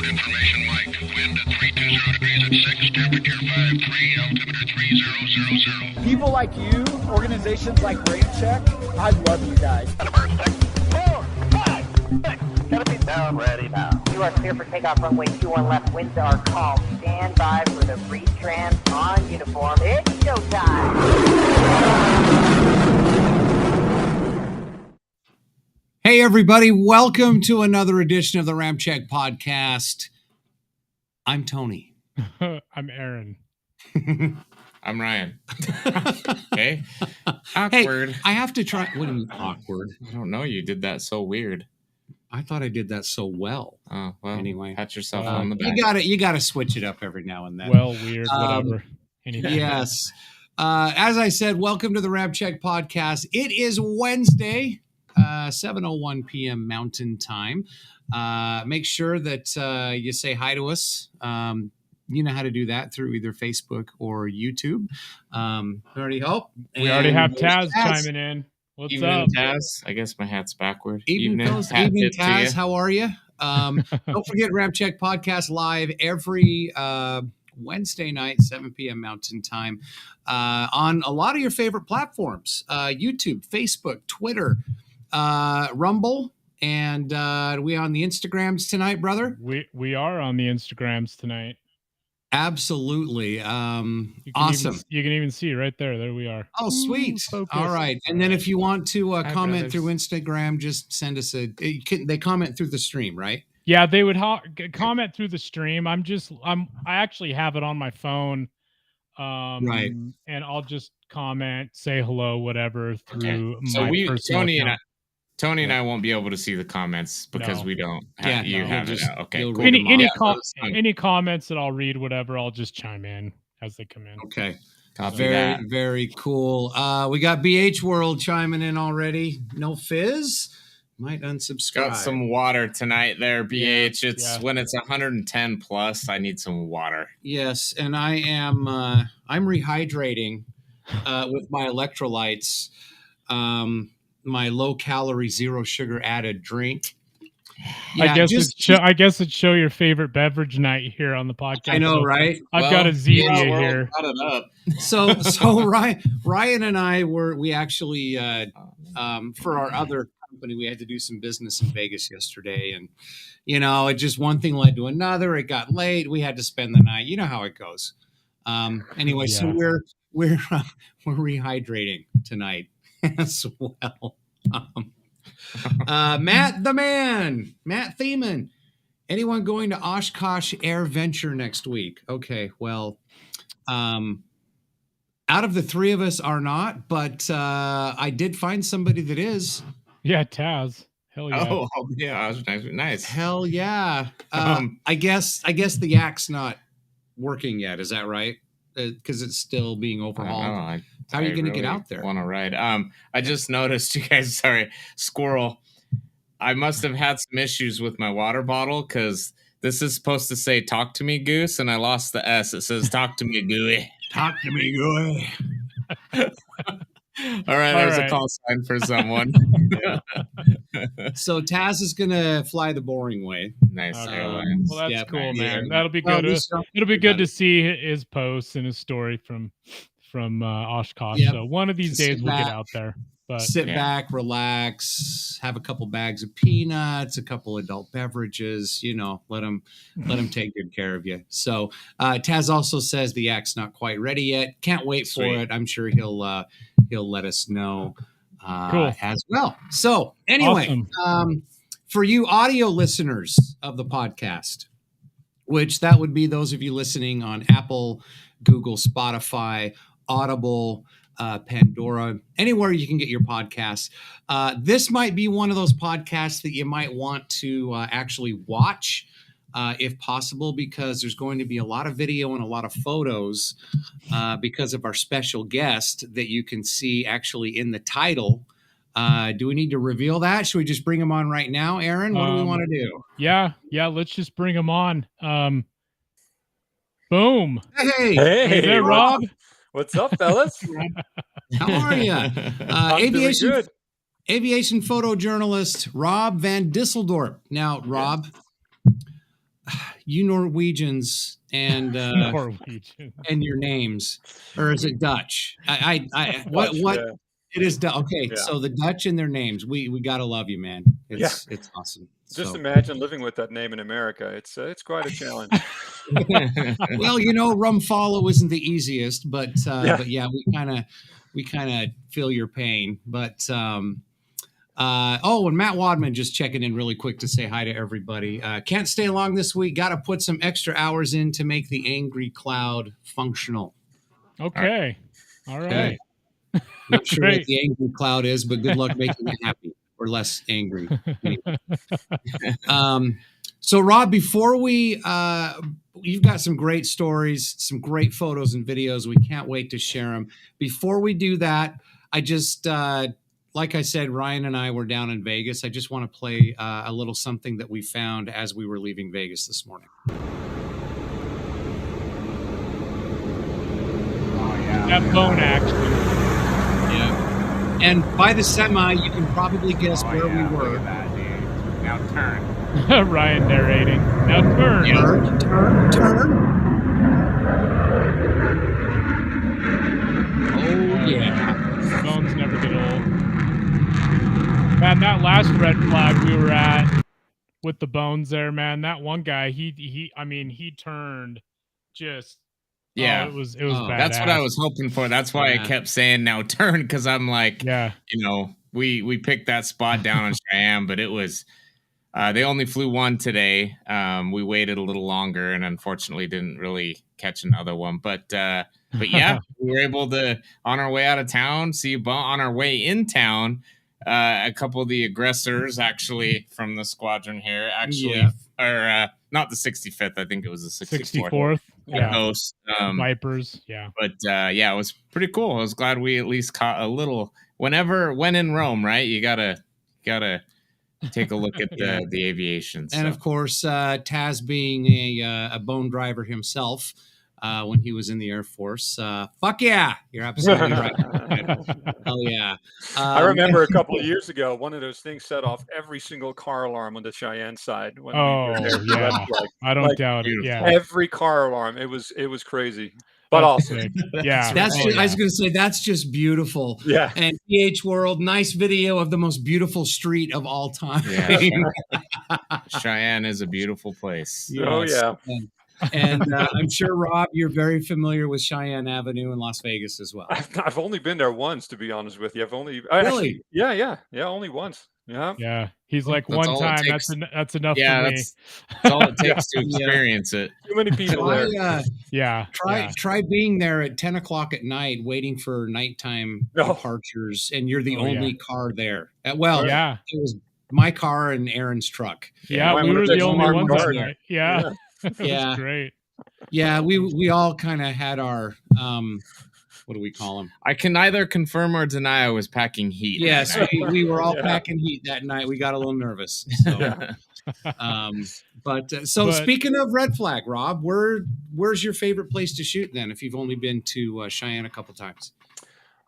Port information, Mike. Wind at 320 degrees at 6, temperature 53, altimeter 3000. People like you, organizations like RampCheck, I love you guys. 4, 5, 6, gotta be down, ready now. You are clear for takeoff runway 21 left, winds are calm. Stand by for the retrans on uniform. It's showtime. Hey, everybody. Welcome to another edition of the RampCheck podcast. I'm Tony. I'm Aaron. I'm Ryan. Okay. Awkward. Hey, I have to try. What do you mean awkward? I don't know. You did that so weird. I thought I did that so well. Oh, well, anyway. Pat yourself on the back. You got to switch it up every now and then. Well, weird, whatever. Yes. As I said, welcome to the RampCheck podcast. It is Wednesday, 7:01 p.m. Mountain Time. Make sure that you say hi to us. You know how to do that through either Facebook or YouTube. We already have Taz chiming in. What's Evening, up? Taz? I guess my hat's backward. Evening Taz. How are you? Don't forget RampCheck podcast live every Wednesday night, 7 p.m. Mountain Time, on a lot of your favorite platforms: YouTube, Facebook, Twitter, Rumble, and we on the Instagrams tonight, brother. We are on the Instagrams tonight. Absolutely. Awesome. You can even see right there. There we are. Oh, sweet. All right. And then if you want to comment through Instagram, just send us they comment through the stream, right? Yeah, they would comment through the stream. I actually have it on my phone. Right. And I'll just comment, say hello, whatever through my personal account. Tony and I won't be able to see the comments because we don't have it out. Okay. Cool. Any comments that I'll read, whatever, I'll just chime in as they come in. Okay. Copy Very cool. We got BH World chiming in already. No fizz. Might unsubscribe. Got some water tonight there, BH. When it's 110 plus, I need some water. Yes, and I'm rehydrating with my electrolytes. My low calorie, zero sugar added drink. Yeah, I guess it's show your favorite beverage night here on the podcast. I know, right? I've got a Zevia here. So Ryan and I we actually for our other company, we had to do some business in Vegas yesterday, and it just one thing led to another. It got late. We had to spend the night. You know how it goes. Anyway, so we're rehydrating tonight as well. Matt Thiemann. Anyone going to Oshkosh Air Venture next week? Okay, well, out of the three of us are not, but I did find somebody that is. Yeah, Taz. Hell yeah. Oh yeah, nice. Hell yeah. I guess the yak's not working yet. Is that right? Because it's still being overhauled. How are you going to get out there? Want to ride? I just noticed, you guys. Sorry, squirrel. I must have had some issues with my water bottle because this is supposed to say "Talk to me, Goose," and I lost the S. It says "Talk to me, Gooey." Talk to me, Gooey. All right, there's a call sign for someone. So Taz is going to fly the boring way. Nice. Well, that's cool, man. That'll be good. It'll be good to see his posts and his story from Oshkosh. Yep. So one of these days we'll get out there. But sit back, relax, have a couple bags of peanuts, a couple adult beverages. Let them take good care of you. So Taz also says the yak's not quite ready yet. Can't wait for it. I'm sure he'll let us know as well. So anyway, awesome. For you audio listeners of the podcast, which that would be those of you listening on Apple, Google, Spotify, Audible, Pandora, anywhere you can get your podcasts. This might be one of those podcasts that you might want to actually watch if possible, because there's going to be a lot of video and a lot of photos because of our special guest that you can see actually in the title. Do we need to reveal that? Should we just bring him on right now, Aaron? What do we want to do? Yeah, let's just bring him on. Boom. Hey there, Rob. What's up, fellas? How are you? Aviation photojournalist Rob Van Disseldorp. Now, Rob, you Norwegians and Norwegian and your names, or is it Dutch? What Yeah. it is Dutch. Okay, Yeah. so the Dutch and their names, we gotta love you, man. It's awesome. Just So. imagine living with that name in America. It's quite a challenge. Well, rum follow isn't the easiest, but yeah, we kind of feel your pain. But and Matt Wadman just checking in really quick to say hi to everybody. Can't stay long this week. Got to put some extra hours in to make the angry cloud functional. Okay. All right. Not sure what the angry cloud is, but good luck making it happy or less angry. So Rob, before you've got some great stories, some great photos and videos. We can't wait to share them. Before we do that, I just, like I said, Ryan and I were down in Vegas. I just want to play a little something that we found as we were leaving Vegas this morning. Oh, yeah. That bone action. Yeah. And by the semi, you can probably guess where we were. Look at that, dude. Now turn. Ryan narrating. Now turn. Yeah. Turn. Oh, yeah. Bones never get old. Man, that last red flag we were at with the bones there, man, that one guy, he turned just. Yeah, it was badass. That's what I was hoping for. That's why I kept saying now turn, because I'm like, we picked that spot down on Cheyenne, but it was they only flew one today. We waited a little longer and unfortunately didn't really catch another one. But yeah, we were able to, on our way out of town, on our way in town, a couple of the aggressors actually from the squadron here or not the 65th. I think it was the 64th. Ghost, Vipers, but it was pretty cool. I was glad we at least caught a little. When in Rome, right? You gotta take a look at the aviation. And of course, Taz being a bone driver himself, when he was in the Air Force, fuck yeah, you're absolutely right. Hell yeah. I remember a couple of years ago, one of those things set off every single car alarm on the Cheyenne side. When I don't doubt it. Yeah, every car alarm. It was crazy, but also, I was going to say that's just beautiful. Yeah. And PH World, nice video of the most beautiful street of all time. Yeah. Cheyenne is a beautiful place. Yes. Oh yeah. And I'm sure, Rob, you're very familiar with Cheyenne Avenue in Las Vegas as well. I've only been there once, to be honest with you. Really? Only once. Yeah. He's like, that's one time. That's enough for me. That's all it takes to experience it. Too many people there. Try being there at 10 o'clock at night, waiting for nighttime departures, and you're the only car there. It was my car and Aaron's truck. Yeah, we were the only ones that night. Yeah. Yeah, was great. Yeah, we all kind of had our what do we call them? I can neither confirm or deny I was packing heat. Yes, we were all packing heat that night. We got a little nervous. So, speaking of red flag, Rob, where's your favorite place to shoot then? If you've only been to Cheyenne a couple times.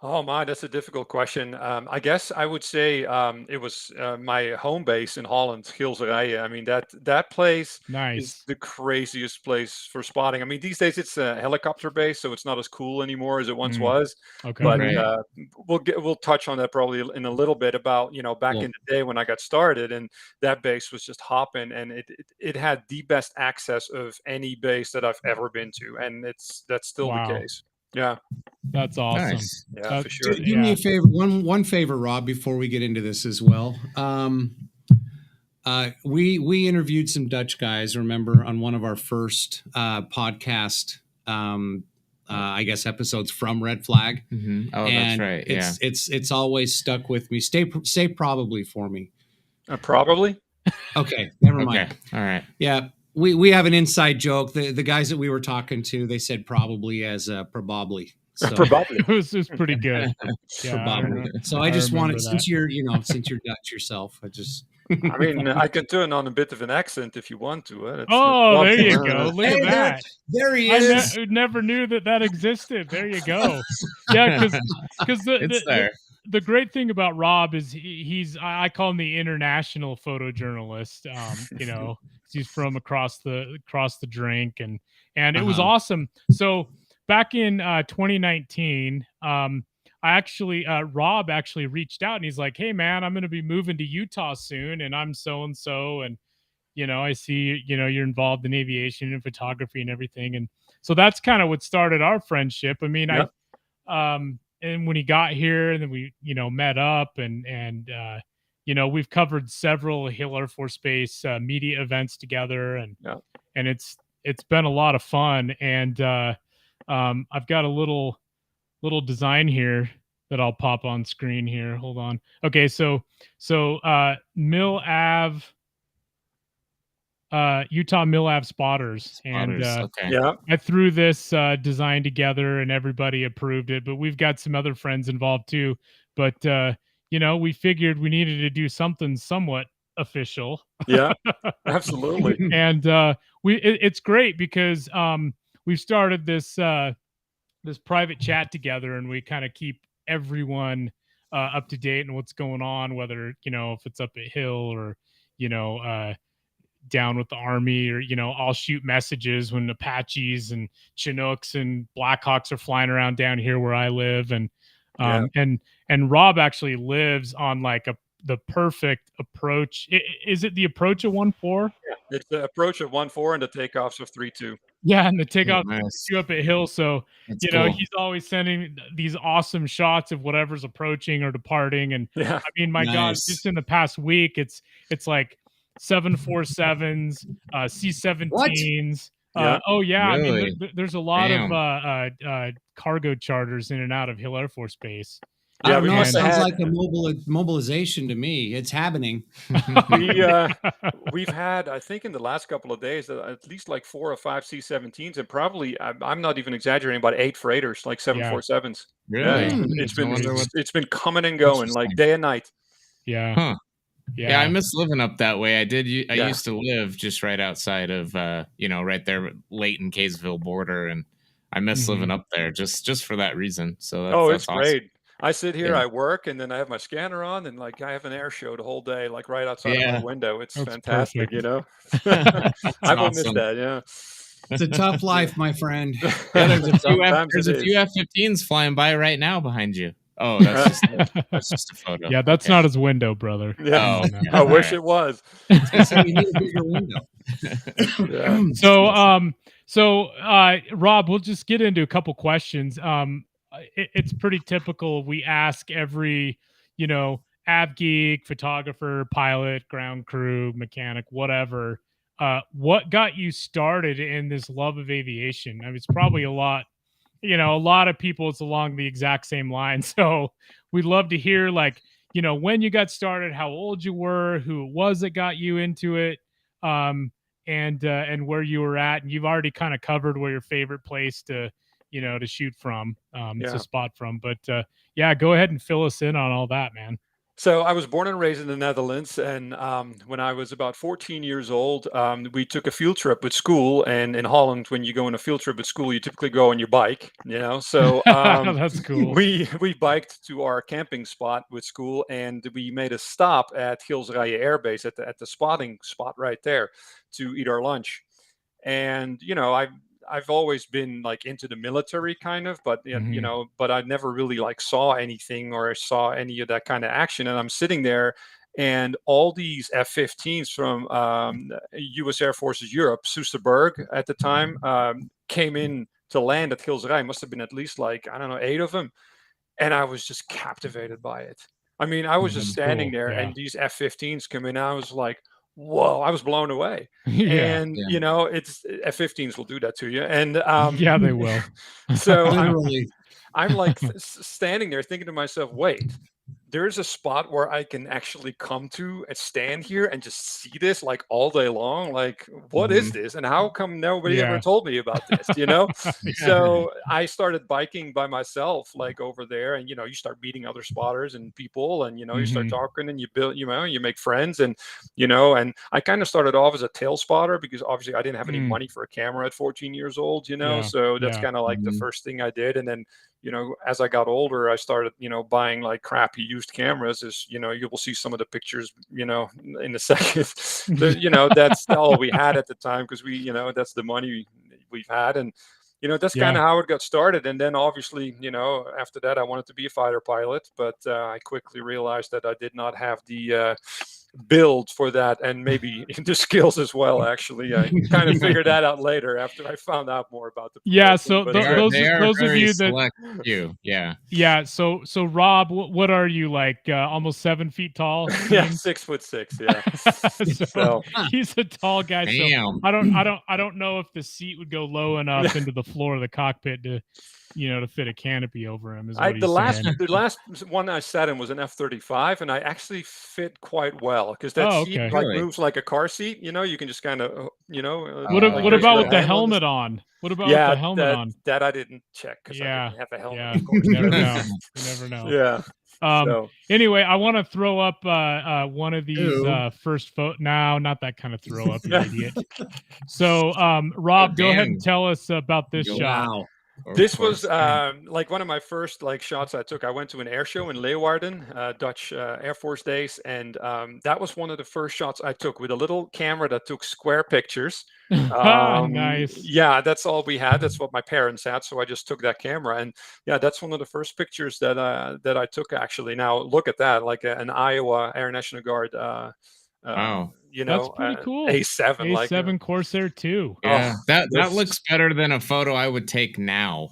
Oh my, that's a difficult question. I guess I would say it was my home base in Holland, Gilserijen. I mean, that place is the craziest place for spotting. I mean, these days it's a helicopter base, so it's not as cool anymore as it once was. Okay, but we'll touch on that probably in a little bit about back in the day when I got started, and that base was just hopping, and it had the best access of any base that I've ever been to, and that's still the case. Yeah, that's awesome. Nice. Yeah, for sure. Do me a favor, one favor, Rob, before we get into this as well. We interviewed some Dutch guys, remember, on one of our first podcast, I guess, episodes from Red Flag. Mm-hmm. Oh, and that's right. It's always stuck with me. Say probably for me. Probably. Okay, never mind. Okay. All right. Yeah. We have an inside joke. The guys that we were talking to, they said probably as probably. So, probably. It was pretty good. Probably. So I just wanted, since you're Dutch yourself, I mean, I can turn on a bit of an accent if you want to. There you go. Look at that. There he is. I never knew that existed. There you go. Yeah, because it's there. the great thing about Rob is he's I call him the international photojournalist. You know, he's from across the drink, and it was awesome. So back in 2019, I actually Rob actually reached out and he's like, "Hey man, I'm going to be moving to Utah soon, and I'm so and so, and you know, I see you're involved in aviation and photography and everything." And so that's kind of what started our friendship. I mean, and when he got here, and then we, met up, and we've covered several Hill Air Force Base media events together, and it's been a lot of fun. And I've got a little design here that I'll pop on screen here. Hold on. Okay, so Mill Ave. Utah Mill Ave spotters. And I threw this design together and everybody approved it, but we've got some other friends involved too. But we figured we needed to do something somewhat official. Yeah, absolutely. And it's great because we've started this this private chat together, and we kind of keep everyone up to date on what's going on, whether if it's up at Hill or down with the Army, or I'll shoot messages when Apaches and Chinooks and Blackhawks are flying around down here where I live. And and Rob actually lives on like the perfect approach. Is it the approach of 1-4? Yeah, it's the approach of 1-4 and the takeoffs of 3-2. Yeah, and the takeoff up at Hill. So cool. He's always sending these awesome shots of whatever's approaching or departing. And I mean, my God, just in the past week, it's like 747s, C-17s. Really? I mean, there's a lot of cargo charters in and out of Hill Air Force Base. I don't know. It sounds like a mobilization to me. It's happening. We've had, I think, in the last couple of days, at least like 4 or 5 C-17s, and probably, I'm not even exaggerating, about 8 freighters, like 747s. Really? It's been coming and going like day and night. Yeah. Huh. Yeah, I miss living up that way. I used to live just right outside of, right there, Layton, Kaysville border, and I miss living up there just for that reason. So that's it's awesome. Great. I sit here, I work, and then I have my scanner on, and like I have an air show the whole day, like right outside of my window. It's fantastic, I won't miss that. Yeah. It's a tough life, my friend. There's a few F-15s flying by right now behind you. Oh, that's just a photo. Yeah, that's not his window, brother. Yeah. Oh, I wish it was. So you need a bigger window. So Rob, we'll just get into a couple questions. It's pretty typical. We ask every, AVGEEK, photographer, pilot, ground crew, mechanic, whatever. What got you started in this love of aviation? I mean, it's probably a lot of people, it's along the exact same line. So we'd love to hear, like, when you got started, how old you were, who it was that got you into it, and where you were at. And you've already kind of covered where your favorite place to shoot from, to spot from. But go ahead and fill us in on all that, man. So I was born and raised in the Netherlands, and when I was about 14 years old, we took a field trip with school. And in Holland, when you go on a field trip with school, you typically go on your bike, So that's cool. We biked to our camping spot with school, and we made a stop at Gilsrijen Air Base at the spotting spot right there to eat our lunch. And I've always been like into the military kind of, but but I never really like saw anything or saw any of that kind of action. And I'm sitting there, and all these F-15s from U.S. Air Forces Europe, Soesterberg at the time, came in to land at Gilsrijen. Must have been at least like, I don't know, 8 of them. And I was just captivated by it. I mean, I was just standing there, and these F-15s come in. And I was like, whoa, I was blown away. It's F-15s will do that to you. And yeah, they will. So I'm like standing there thinking to myself, wait, there's a spot where I can actually come to and stand here and just see this like all day long. Like, what is this? And how come nobody ever told me about this, So I started biking by myself, like over there, and, you start meeting other spotters and people, and, you start talking, and you build, you make friends, and, and I kind of started off as a tail spotter because obviously I didn't have any money for a camera at 14 years old, so that's kind of like the first thing I did. And then, as I got older, I started, buying like crappy used cameras. As you will see some of the pictures, in a second. That's all we had at the time, because that's the money we've had. And that's kind of how it got started. And then obviously, after that, I wanted to be a fighter pilot, but I quickly realized that I did not have the build for that, and maybe the skills as well. Actually, I kind of figured that out later after I found out more about the So those of you that so Rob, what are you, like almost 7 feet tall? Yeah, 6'6". Yeah. So he's a tall guy. Damn. So I don't know if the seat would go low enough into the floor of the cockpit to to fit a canopy over him. The last one I sat in was an F-35, and I actually fit quite well, because that seat moves like a car seat. You can just kind of what about with the helmet on? What about with the helmet on? That I didn't check, because I didn't have a helmet. Yeah, of course. you never know. You never know. Yeah. Anyway, I want to throw up one of these first photo. No, not that kind of throw up, you idiot. So, Rob, go ahead and tell us about this shot. Wow. This was like one of my first shots I took. I went to an air show in Leeuwarden, Dutch Air Force days, and that was one of the first shots I took with a little camera that took square pictures. Nice. Yeah, that's all we had. That's what my parents had, so I just took that camera, and that's one of the first pictures that I took, actually. Now look at that, like an Iowa Air National Guard. Wow. That's pretty cool. A7 Corsair 2. Yeah, that looks better than a photo I would take now.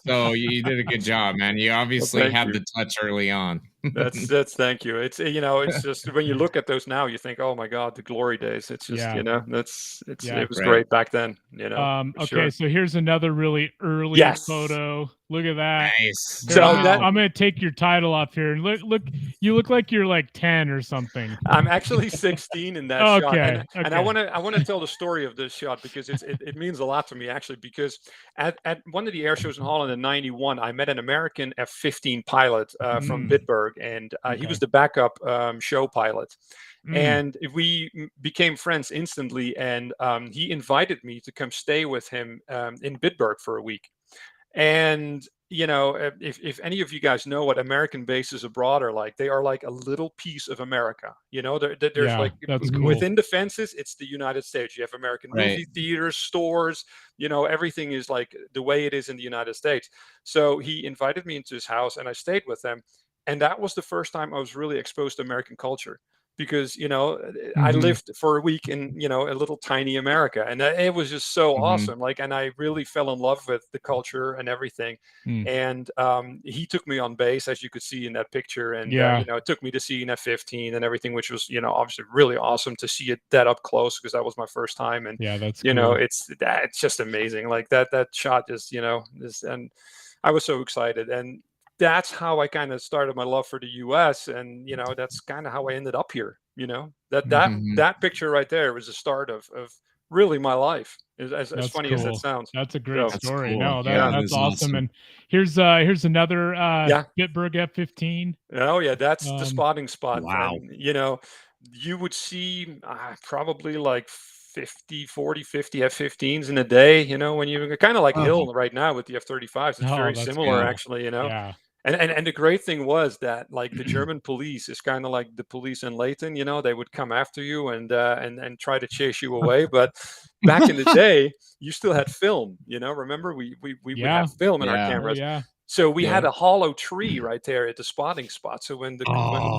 So you did a good job, man. You obviously had the touch early on. That's thank you. It's it's just, when you look at those now, you think, oh my God, the glory days. It's just it was great back then. Okay, so here's another really early photo. Look at that. Nice. So I'm gonna take your title off here, and look, you look like you're like 10 or something. I'm actually 16 in that shot, and I want to tell the story of this shot, because it means a lot to me, actually, because at one of the air shows in Holland in '91, I met an American F-15 pilot from Bitburg, and he was the backup show pilot. And we became friends instantly, and he invited me to come stay with him in Bitburg for a week. And if any of you guys know what American bases abroad are like, they are like a little piece of America. There's like, cool. Within the fences, it's the United States. You have American movie theaters, stores, everything is like the way it is in the United States. So he invited me into his house, and I stayed with him. And that was the first time I was really exposed to American culture, because I lived for a week in a little tiny America, and it was just so awesome. And I really fell in love with the culture and everything. And he took me on base, as you could see in that picture, and it took me to see an F-15 and everything, which was obviously really awesome to see it that up close, because that was my first time. And that's cool. It's just amazing. Like that shot is and I was so excited. And that's how I kind of started my love for the U.S. And that's kind of how I ended up here. That picture right there was the start of really my life. As funny as that sounds. That's a great story. Cool. No, that's awesome. And here's another Bitburg F-15. Oh yeah, that's the spotting spot. Wow. And, you would see probably like 50 F-15s in a day. When you're kind of like Hill right now with the F-35s. It's very similar, actually. Yeah. And the great thing was that, like, the German police is kind of like the police in Layton, they would come after you and try to chase you away. But back in the day, you still had film, remember we would have film in our cameras. So we had a hollow tree right there at the spotting spot. So when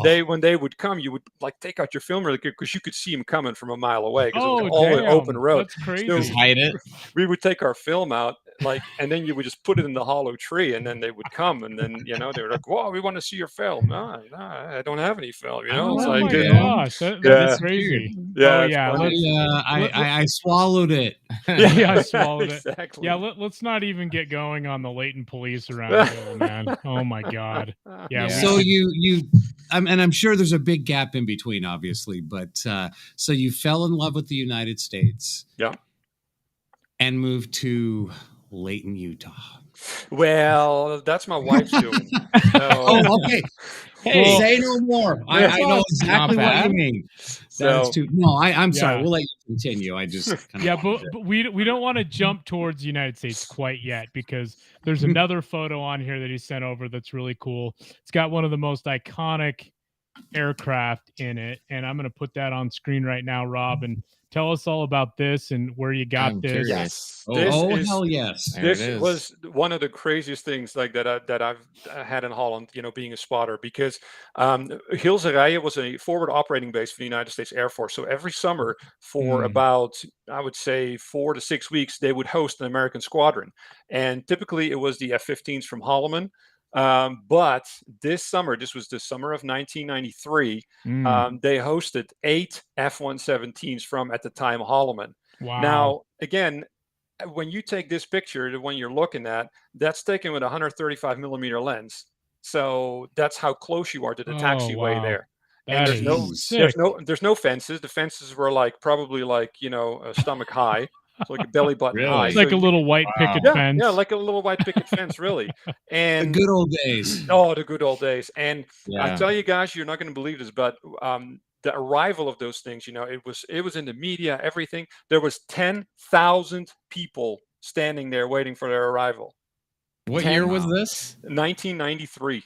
they would come, you would like take out your film really quick, because you could see them coming from a mile away, because it was all an open road. That's crazy. So just hide it. We would take our film out, and then you would just put it in the hollow tree, and then they would come, and then they were like, "Whoa, we want to see your film." No, I don't have any film. It's like, my gosh, that's crazy. Yeah, I swallowed it. I swallowed it. Exactly. Yeah, let's not even get going on the Layton police around here, man. Oh my God. Yeah. So and I'm sure there's a big gap in between, obviously, but so you fell in love with the United States. Yeah. And moved to Layton, Utah. Well, that's my wife's doing. Oh, okay. Hey, say no more. I know exactly what you mean. That's too. No, I'm sorry. We'll let you continue. I just but we don't want to jump towards the United States quite yet, because there's another photo on here that he sent over that's really cool. It's got one of the most iconic aircraft in it, and I'm going to put that on screen right now, Rob, and tell us all about this and where you got this. Yes. Hell yes. This was one of the craziest things like that I've had in Holland, being a spotter, because Hilserijen was a forward operating base for the United States Air Force. So every summer for about, I would say, 4 to 6 weeks, they would host an American squadron. And typically it was the F-15s from Holloman. But this was the summer of 1993. They hosted 8 F-117s from, at the time, Holloman. Wow. Now, again, when you take this picture, the one you're looking at, that's taken with a 135 millimeter lens. So that's how close you are to the taxiway there. And there's no fences. The fences were probably a stomach high. It's like a belly button high. It's like a little white picket fence. Yeah, like a little white picket fence, really. And the good old days. Oh, the good old days. And I tell you guys, you're not going to believe this, but the arrival of those things, it was in the media, everything. There was 10,000 people standing there waiting for their arrival. What year was this? 1993.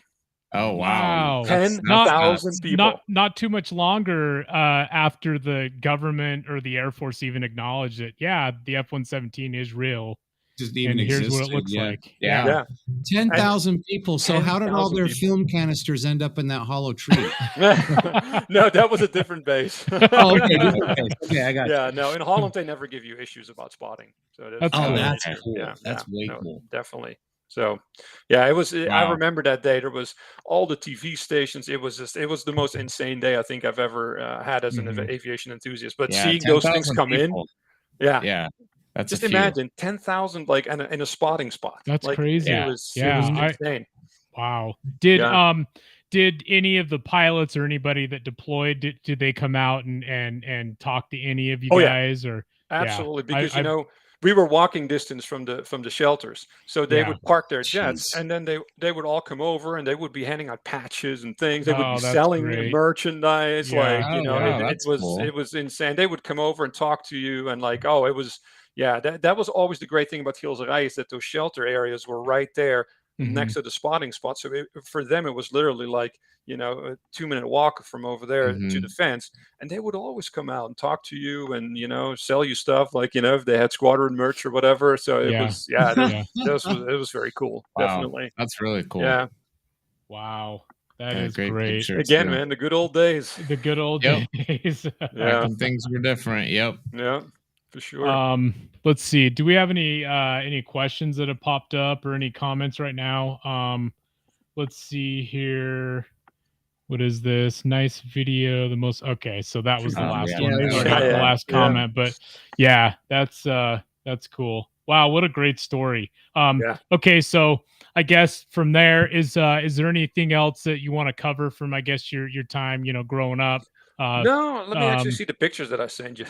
Oh, wow. 10,000 people. Not too much longer after the government or the Air Force even acknowledged it. Yeah, the F-117 is real. Just even and here's existed. what it looks like. Yeah. 10,000 people. So how did all their film canisters end up in that hollow tree? No, that was a different base. Okay, I got you. Yeah, no, in Holland they never give you issues about spotting. So that's cool. Yeah, that's way cool. Definitely. So, yeah, it was. Wow. I remember that day. There was all the TV stations. It was the most insane day I think I've ever had as an aviation enthusiast. But seeing those things come people. That's just imagine 10,000 in a spotting spot. That's crazy. It was insane. Wow. Did any of the pilots or anybody that deployed did they come out and talk to any of you guys? Or absolutely, because we were walking distance from the shelters, so they would park their jets, and then they would all come over and they would be handing out patches and things. They would be selling merchandise, it was insane. They would come over and talk to you, and it was that was always the great thing about Hilserijen, is that those shelter areas were right there next to the spotting spot. So for them, it was literally a 2-minute walk from over there to the fence. And they would always come out and talk to you and, sell you stuff if they had squadron merch or whatever. So it was very cool. Wow. Definitely. That's really cool. Yeah. Wow. That is great. Again, man, the good old days. The good old days. When things were different. Yep. Yeah. For sure. Let's see. Do we have any questions that have popped up or any comments right now? Let's see here. What is this? Nice video. Okay, so that was the last one. The last comment, but that's cool. Wow, what a great story. Okay, so I guess from there is there anything else that you want to cover from your time, growing up? No, let me actually see the pictures that I sent you.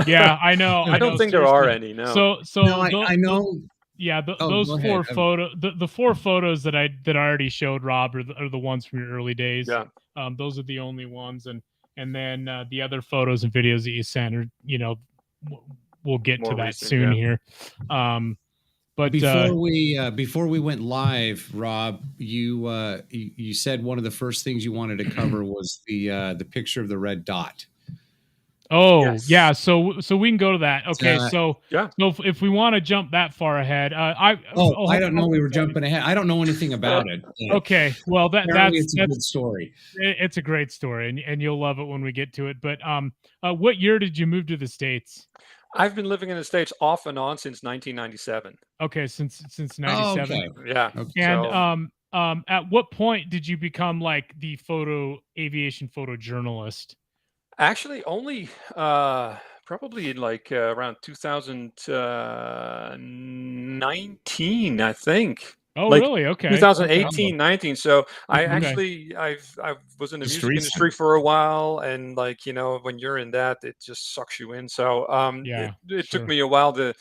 Yeah, I know. I don't think there are any. No. So I know. Yeah, those 4 photos, the 4 photos that I already showed Rob are the ones from your early days. Yeah. Those are the only ones, and then the other photos and videos that you sent are, we'll get more to that recent, soon here. But before we went live, Rob, you said one of the first things you wanted to cover was the picture of the red dot. Oh, yes. Yeah. So we can go to that. Okay. So if we want to jump that far ahead, I don't know. We were jumping ahead. I don't know anything about it. Okay. Well, that's a good story. It's a great story, and you'll love it when we get to it. But what year did you move to the States? I've been living in the States off and on since 1997. Okay, since 97. Okay. Yeah. Okay. And at what point did you become the aviation photojournalist? Actually, only probably in around 2019, I think. Oh, really? Okay. 2018, 19. So I was in the music industry for a while, and when you're in that, it just sucks you in. So it took me a while to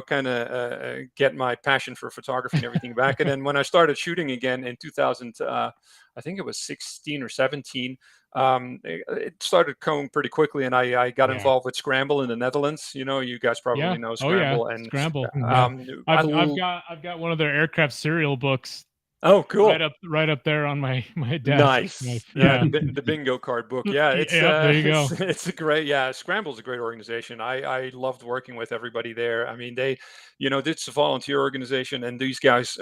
kind of get my passion for photography and everything back. And then when I started shooting again in 2000, I think it was 16 or 17, it started going pretty quickly, and I got involved with Scramble in the Netherlands. You guys probably know Scramble. And Scramble. I've got one of their aircraft serial books. Oh, cool! Right up there on my desk. Nice. Yeah, the bingo card book. Yeah, it's there you go. It's a great. Yeah, Scramble's a great organization. I loved working with everybody there. I mean, they, it's a volunteer organization, and these guys,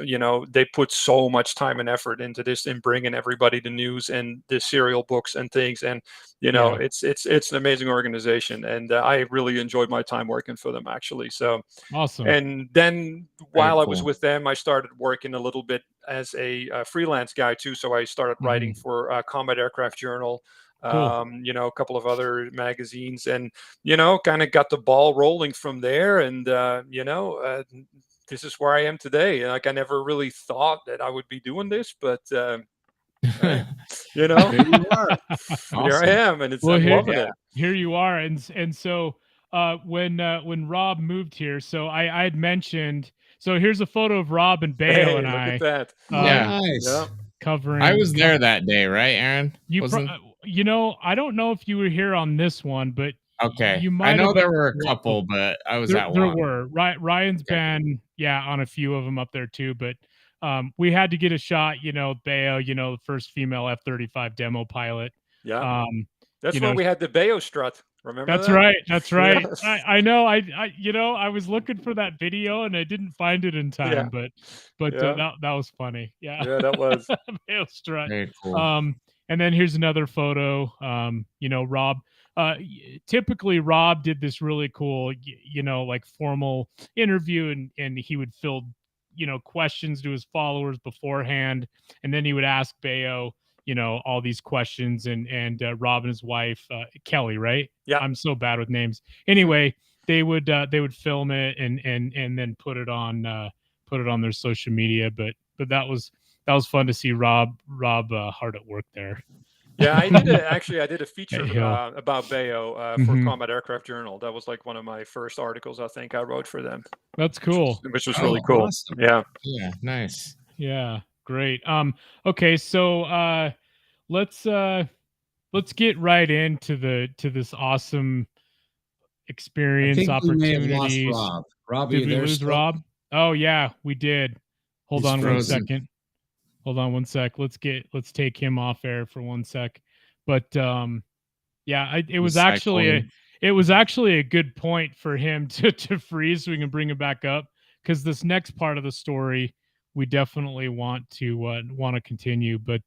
they put so much time and effort into this and bringing everybody the news and the serial books and things. And it's an amazing organization, and I really enjoyed my time working for them, actually. So awesome. And then while I was with them, I started working a little bit as a freelance guy too. So I started writing for Combat Aircraft Journal, a couple of other magazines, and kind of got the ball rolling from there. And this is where I am today. Like, I never really thought that I would be doing this, but here you are. Awesome. Here I am, and I'm loving it. Here you are, and so when Rob moved here, so I had mentioned. So here's a photo of Rob and Bayo and I. Look at that. Nice. Yeah. Covering. I was there that day, right, Aaron? I don't know if you were here on this one, but okay. You might I know there were a couple, but I was at one. There were. Ryan's been on a few of them up there too, but we had to get a shot. Bayo, the first female F-35 demo pilot. Yeah. That's when we had the Bayo strut. Remember That's right. Yes. I know. I was looking for that video and I didn't find it in time, but that was funny. Yeah. Yeah, that was Bayo strut. Very cool. And then here's another photo. Rob. Typically, Rob did this really cool, like formal interview, and he would field, questions to his followers beforehand, and then he would ask Bayo, all these questions, and Rob and his wife, Kelly, right? Yeah. I'm so bad with names. Anyway, they would film it and then put it on their social media. But that was fun to see Rob hard at work there. Yeah, I did a feature about Bayo for Combat Aircraft Journal. That was like one of my first articles I think I wrote for them. That's cool. Which was really cool. Awesome. Yeah. Yeah, nice. Yeah, great. Okay, so let's get right into this awesome experience, opportunities. We may have lost Rob. Rob, did we lose Rob? Oh yeah, we did. Hold on 1 second. Hold on 1 sec. Let's take him off air for 1 sec. But it was actually a good point for him to freeze so we can bring him back up, because this next part of the story we definitely want to continue. But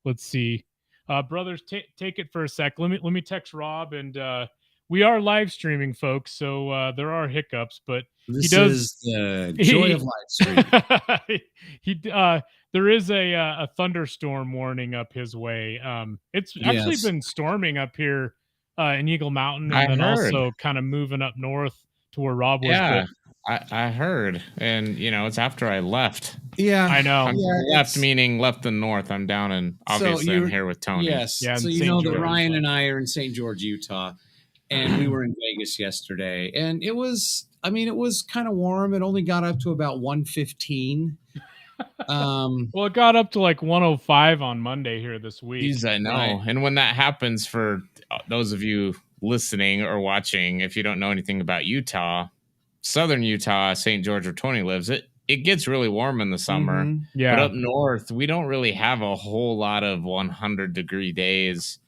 let's see, brothers, take it for a sec. Let me text Rob, and we are live streaming, folks, so there are hiccups, but this is the joy of live streaming. There is a thunderstorm warning up his way. It's actually been storming up here in Eagle Mountain, and then also kind of moving up north to where Rob was. Yeah, I heard, and it's after I left. Yeah, I know. Left meaning left the north. I'm down, and obviously I'm here with Tony. Yes, yeah. So that Ryan and I are in St. George, Utah, and we were in Vegas yesterday, and it was kind of warm. It only got up to about 115. Well, it got up to like 105 on Monday here this week. Geez, I know. Right. And when that happens, for those of you listening or watching, if you don't know anything about Utah, southern Utah, St. George, where Tony lives, it gets really warm in the summer. Mm-hmm. Yeah. But up north, we don't really have a whole lot of 100-degree days,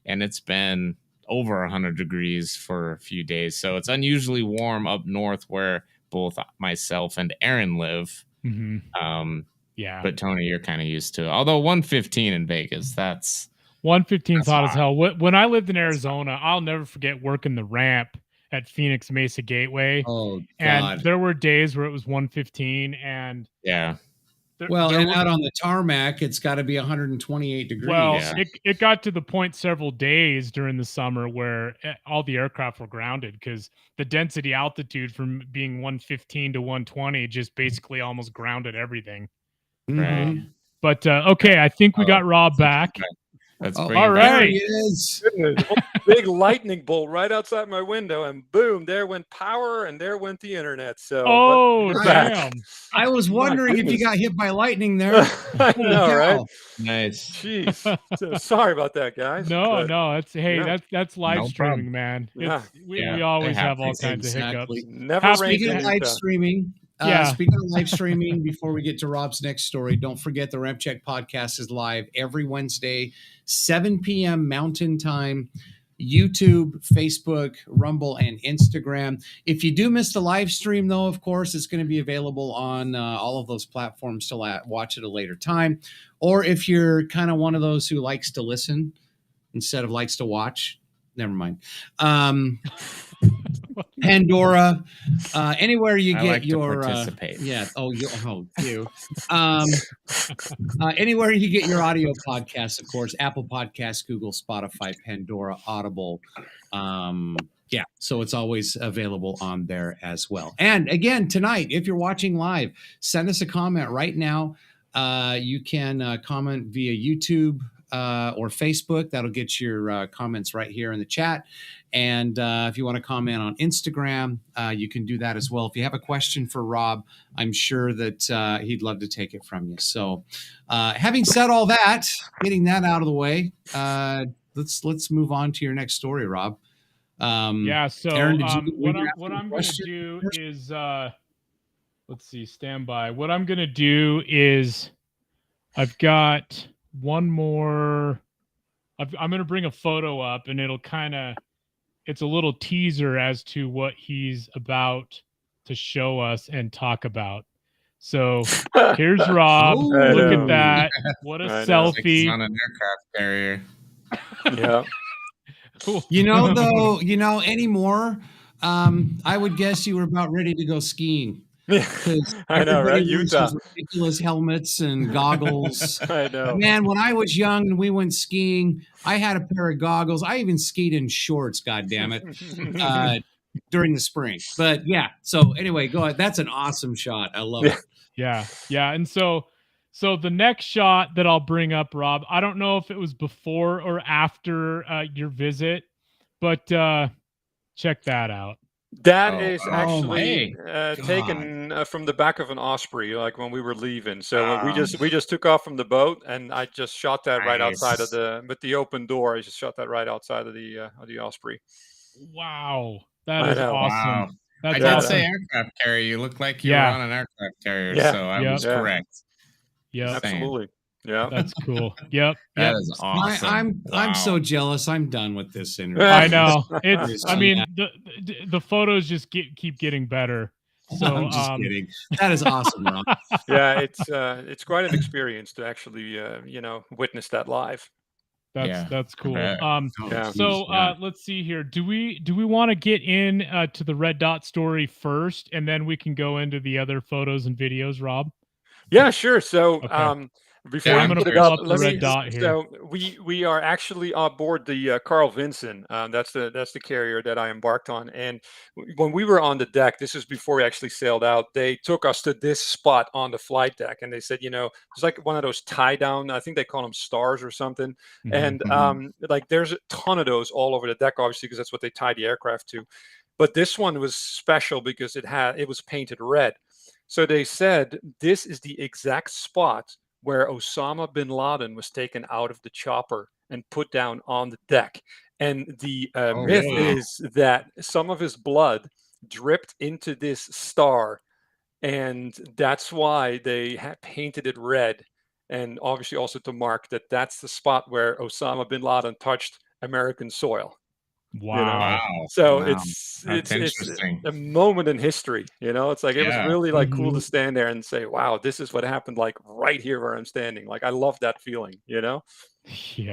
and it's been over 100 degrees for a few days. So it's unusually warm up north, where both myself and Aaron live. Mm-hmm. Yeah, but Tony, you're kind of used to it. Although 115 in Vegas, that's 115 hot as hell. When I lived in Arizona, I'll never forget working the ramp at Phoenix Mesa Gateway. Oh, God. And there were days where it was 115, and and out on the tarmac, it's got to be 128 degrees. Well, it got to the point several days during the summer where all the aircraft were grounded, because the density altitude from being 115 to 120 just basically almost grounded everything. Right. But okay, I think we got Rob back. Let's Oh, bring all it back. there right. he is. Big lightning bolt right outside my window, and boom, there went power, and there went the internet. So, Oh, but we're back. damn. I was My wondering if you goodness. got hit by lightning there. I Holy know, right? cow. Nice. Jeez. So, sorry about that, guys. No, but no, it's yeah. that's live No streaming, problem. man. Yeah. It's we Yeah, always it have all happens. kinds of Exactly. hiccups. Never Happy- rains Speaking in of live Utah. streaming, Yeah. speaking of live streaming, before we get to Rob's next story, don't forget the RampCheck podcast is live every Wednesday, 7 p.m. Mountain Time. YouTube, Facebook, Rumble, and Instagram. If you do miss the live stream, though, of course, it's going to be available on all of those platforms to watch at a later time. Or if you're kind of one of those who likes to listen instead of likes to watch, never mind. Pandora, anywhere you I get like to your participate. anywhere you get your audio podcasts, of course, Apple Podcasts, Google, Spotify, Pandora, Audible. Yeah, so it's always available on there as well. And again, tonight, if you're watching live, send us a comment right now. You can comment via YouTube or Facebook. That'll get your comments right here in the chat. And if you want to comment on Instagram, you can do that as well. If you have a question for Rob, I'm sure that he'd love to take it from you. So having said all that, getting that out of the way, let's move on to your next story, Rob. Yeah, so Aaron, what I'm going to do is let's see, stand by. What I'm going to do is I've got one more. I'm going to bring a photo up, and it'll kind of, it's a little teaser as to what he's about to show us and talk about. So here's Rob. Oh, Look at that. What a I know. Like he's selfie. on an aircraft carrier. Yeah. You know, though, anymore, I would guess you were about ready to go skiing. I know, right? Everybody wears Utah. those ridiculous helmets and goggles. I know. Man, when I was young and we went skiing, I had a pair of goggles. I even skied in shorts, goddammit, during the spring. But yeah, so anyway, go ahead. That's an awesome shot. I love it. Yeah. And so the next shot that I'll bring up, Rob, I don't know if it was before or after your visit, but check that out. That is actually my taken from the back of an Osprey, like when we were leaving. So we just took off from the boat, and I just shot that right outside of with the open door. I just shot that right outside of the Osprey. Wow, that is awesome. Wow. That's I did awesome. say aircraft carrier. You look like you were on an aircraft carrier, so I was correct. Yeah, absolutely. Yeah, that's cool. Yep, that is awesome. I'm so jealous. I'm done with this interview. I know. It's. I mean, the photos just keep getting better. So I'm just kidding. That is awesome, Rob. Yeah, it's quite an experience to actually witness that live. That's cool. Yeah. So let's see here. Do we want to get in to the red dot story first, and then we can go into the other photos and videos, Rob? Yeah, sure. So before I'm going to pull up the red dot here. So we are actually on board the Carl Vinson. That's the carrier that I embarked on. And when we were on the deck, this is before we actually sailed out. They took us to this spot on the flight deck, and they said, it's like one of those tie down. I think they call them stars or something. And like there's a ton of those all over the deck, obviously, because that's what they tie the aircraft to. But this one was special because it was painted red. So they said this is the exact spot where Osama bin Laden was taken out of the chopper and put down on the deck. And the myth is that some of his blood dripped into this star, and that's why they painted it red. And obviously also to mark that that's the spot where Osama bin Laden touched American soil. Wow. So That's it's interesting. a moment in history. It's like it was really like cool to stand there and say, wow, this is what happened like right here where I'm standing. Like I love that feeling, Yeah.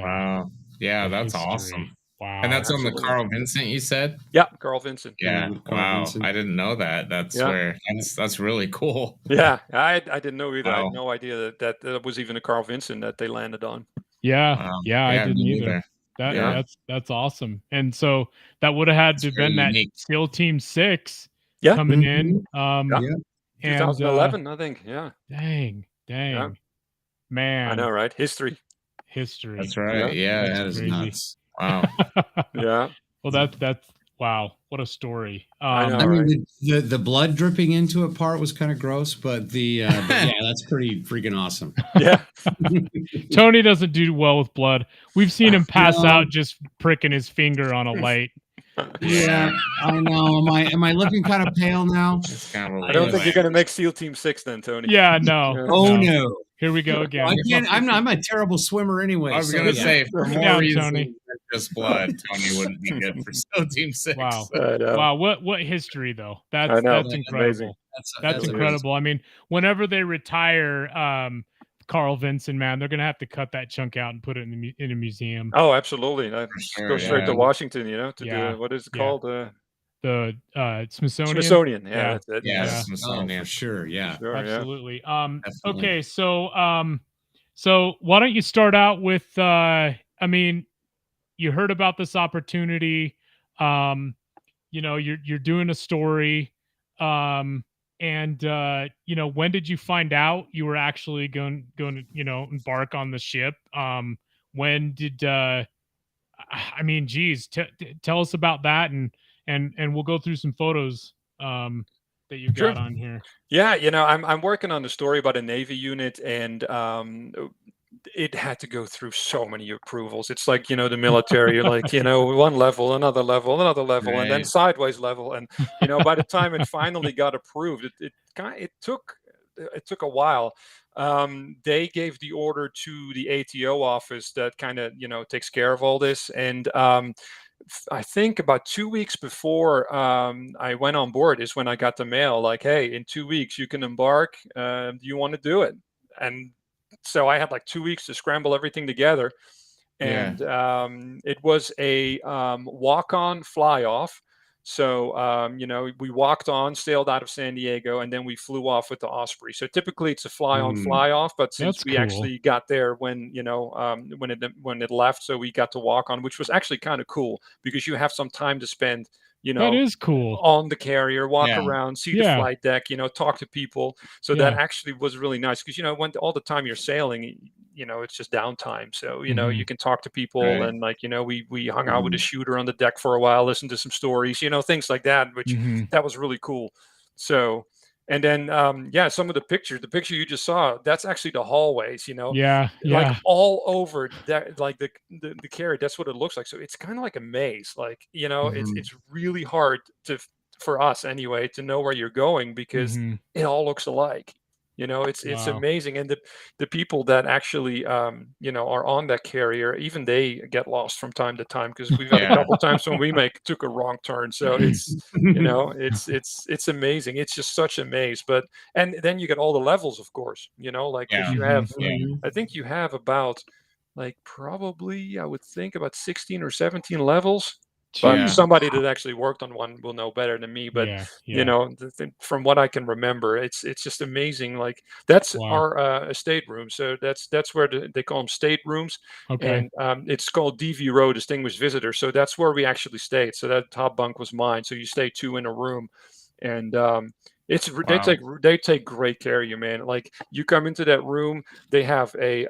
Wow. Yeah, that's awesome. Wow. And that's on the Carl Vincent, you said? Yeah, Carl Vincent. Yeah. Wow. Vincent. I didn't know that. That's really cool. Yeah, I didn't know either. Wow. I had no idea that was even a Carl Vincent that they landed on. Yeah. I didn't either. That's awesome. And so that would have had to have been that SEAL Team 6 coming in. And 2011, I think. Yeah. Dang. Man. I know, right? History. History. That's right. Yeah, that is crazy. nuts. wow. Yeah. Well, that's wow. What a story. I know. I mean, Right. the blood dripping into it part was kind of gross, but but yeah, that's pretty freaking awesome. Yeah. Tony doesn't do well with blood. We've seen him pass No. out just pricking his finger on a light. Yeah, I know. Am I looking kind of pale now? It's kind of I don't think you're going to make SEAL Team 6 then, Tony. Yeah, no. Oh no. no. Here we go again. I can't. I'm a terrible swimmer anyway. I was so gonna yeah. say for more Yeah, reasons Tony. than just blood, Tony wouldn't be good for SEAL Team 6. Wow. I know. Wow, what history though? I That's know. that's Amazing. incredible. That's amazing. incredible. I mean, whenever they retire Carl Vinson, man, they're gonna have to cut that chunk out and put it in a museum. Oh, absolutely. sure, Go straight yeah. to Washington, to Yeah. do, what is it Yeah. called? The Smithsonian. Smithsonian. Yeah, Yeah. that's it. Yeah, Yeah. Oh, Smithsonian. for sure. Yeah. Sure, yeah. Absolutely. Definitely. Okay, so why don't you start out with I mean, you heard about this opportunity. You're doing a story. And when did you find out you were actually going to, embark on the ship? When did I mean, geez, tell us about that and we'll go through some photos that you've Sure. got on here. Yeah, I'm working on the story about a Navy unit, and it had to go through so many approvals. It's like, the military, like, one level, another level, and then Right. sideways level. And, by the time it finally got approved, it took a while. They gave the order to the ATO office that kind of, takes care of all this. And I think about 2 weeks before I went on board is when I got the mail like, hey, in 2 weeks you can embark. Do you want to do it? And so I had like 2 weeks to scramble everything together. And it was a walk-on fly-off. So, we walked on, sailed out of San Diego, and then we flew off with the Osprey. So typically it's a fly-on, fly-off, but since That's we cool. actually got there when it left, so we got to walk on, which was actually kind of cool because you have some time to spend, That is cool. on the carrier, walk Yeah. around, see the Yeah. flight deck, talk to people. So that actually was really nice because, when all the time you're sailing, it's just downtime. So, you can talk to people Right. and like, we hung out with a shooter on the deck for a while, listened to some stories, things like that, which that was really cool. So, and then, some of the picture you just saw, that's actually the hallways, Yeah. like all over that, like the carrier, that's what it looks like. So it's kind of like a maze, like, it's really hard for us anyway, to know where you're going because it all looks alike. It's Wow. amazing. And the people that actually, are on that carrier, even they get lost from time to time because we've had a couple times when we took a wrong turn. So it's, it's amazing. It's just such a maze. And then you get all the levels, of course, like 'cause you have, I think you have about like probably, I would think about 16 or 17 levels. But Yeah. somebody that actually worked on one will know better than me. But from what I can remember, it's just amazing. Like that's our estate room. So that's where they call them state rooms. Okay. And it's called DVRO, Distinguished Visitor. So that's where we actually stayed. So that top bunk was mine. So you stay two in a room, and they take great care of you, man. Like you come into that room, they have a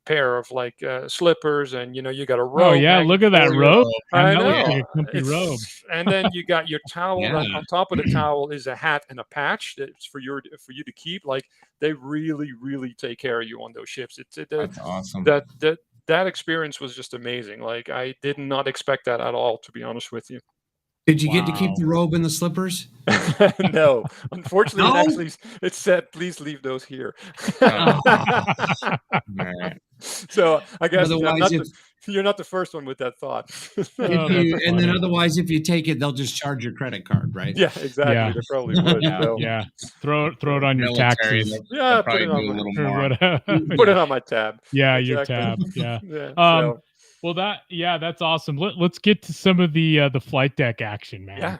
pair of like slippers, and you got a robe. Oh yeah, look at that robe. I That know. looks like a comfy robe. And then you got your towel. Yeah. On top of the towel is a hat and a patch that's for you to keep. Like they really, really take care of you on those ships. That's awesome. That experience was just amazing. Like I did not expect that at all, to be honest with you. Did you get to keep the robe and the slippers? No, unfortunately, No? it said, please leave those here. Right. So I guess Otherwise, you're not the first one with that thought. Otherwise, if you take it, they'll just charge your credit card, right? Yeah, exactly. Yeah. They probably would. So. Yeah. Throw it on your Military, taxes. they'll Yeah, put probably it do on a my, little Or more. whatever. put it on my tab. Yeah, your Exactly. tab. Yeah. Yeah. Well, that's awesome. Let's get to some of the flight deck action, man. Yeah.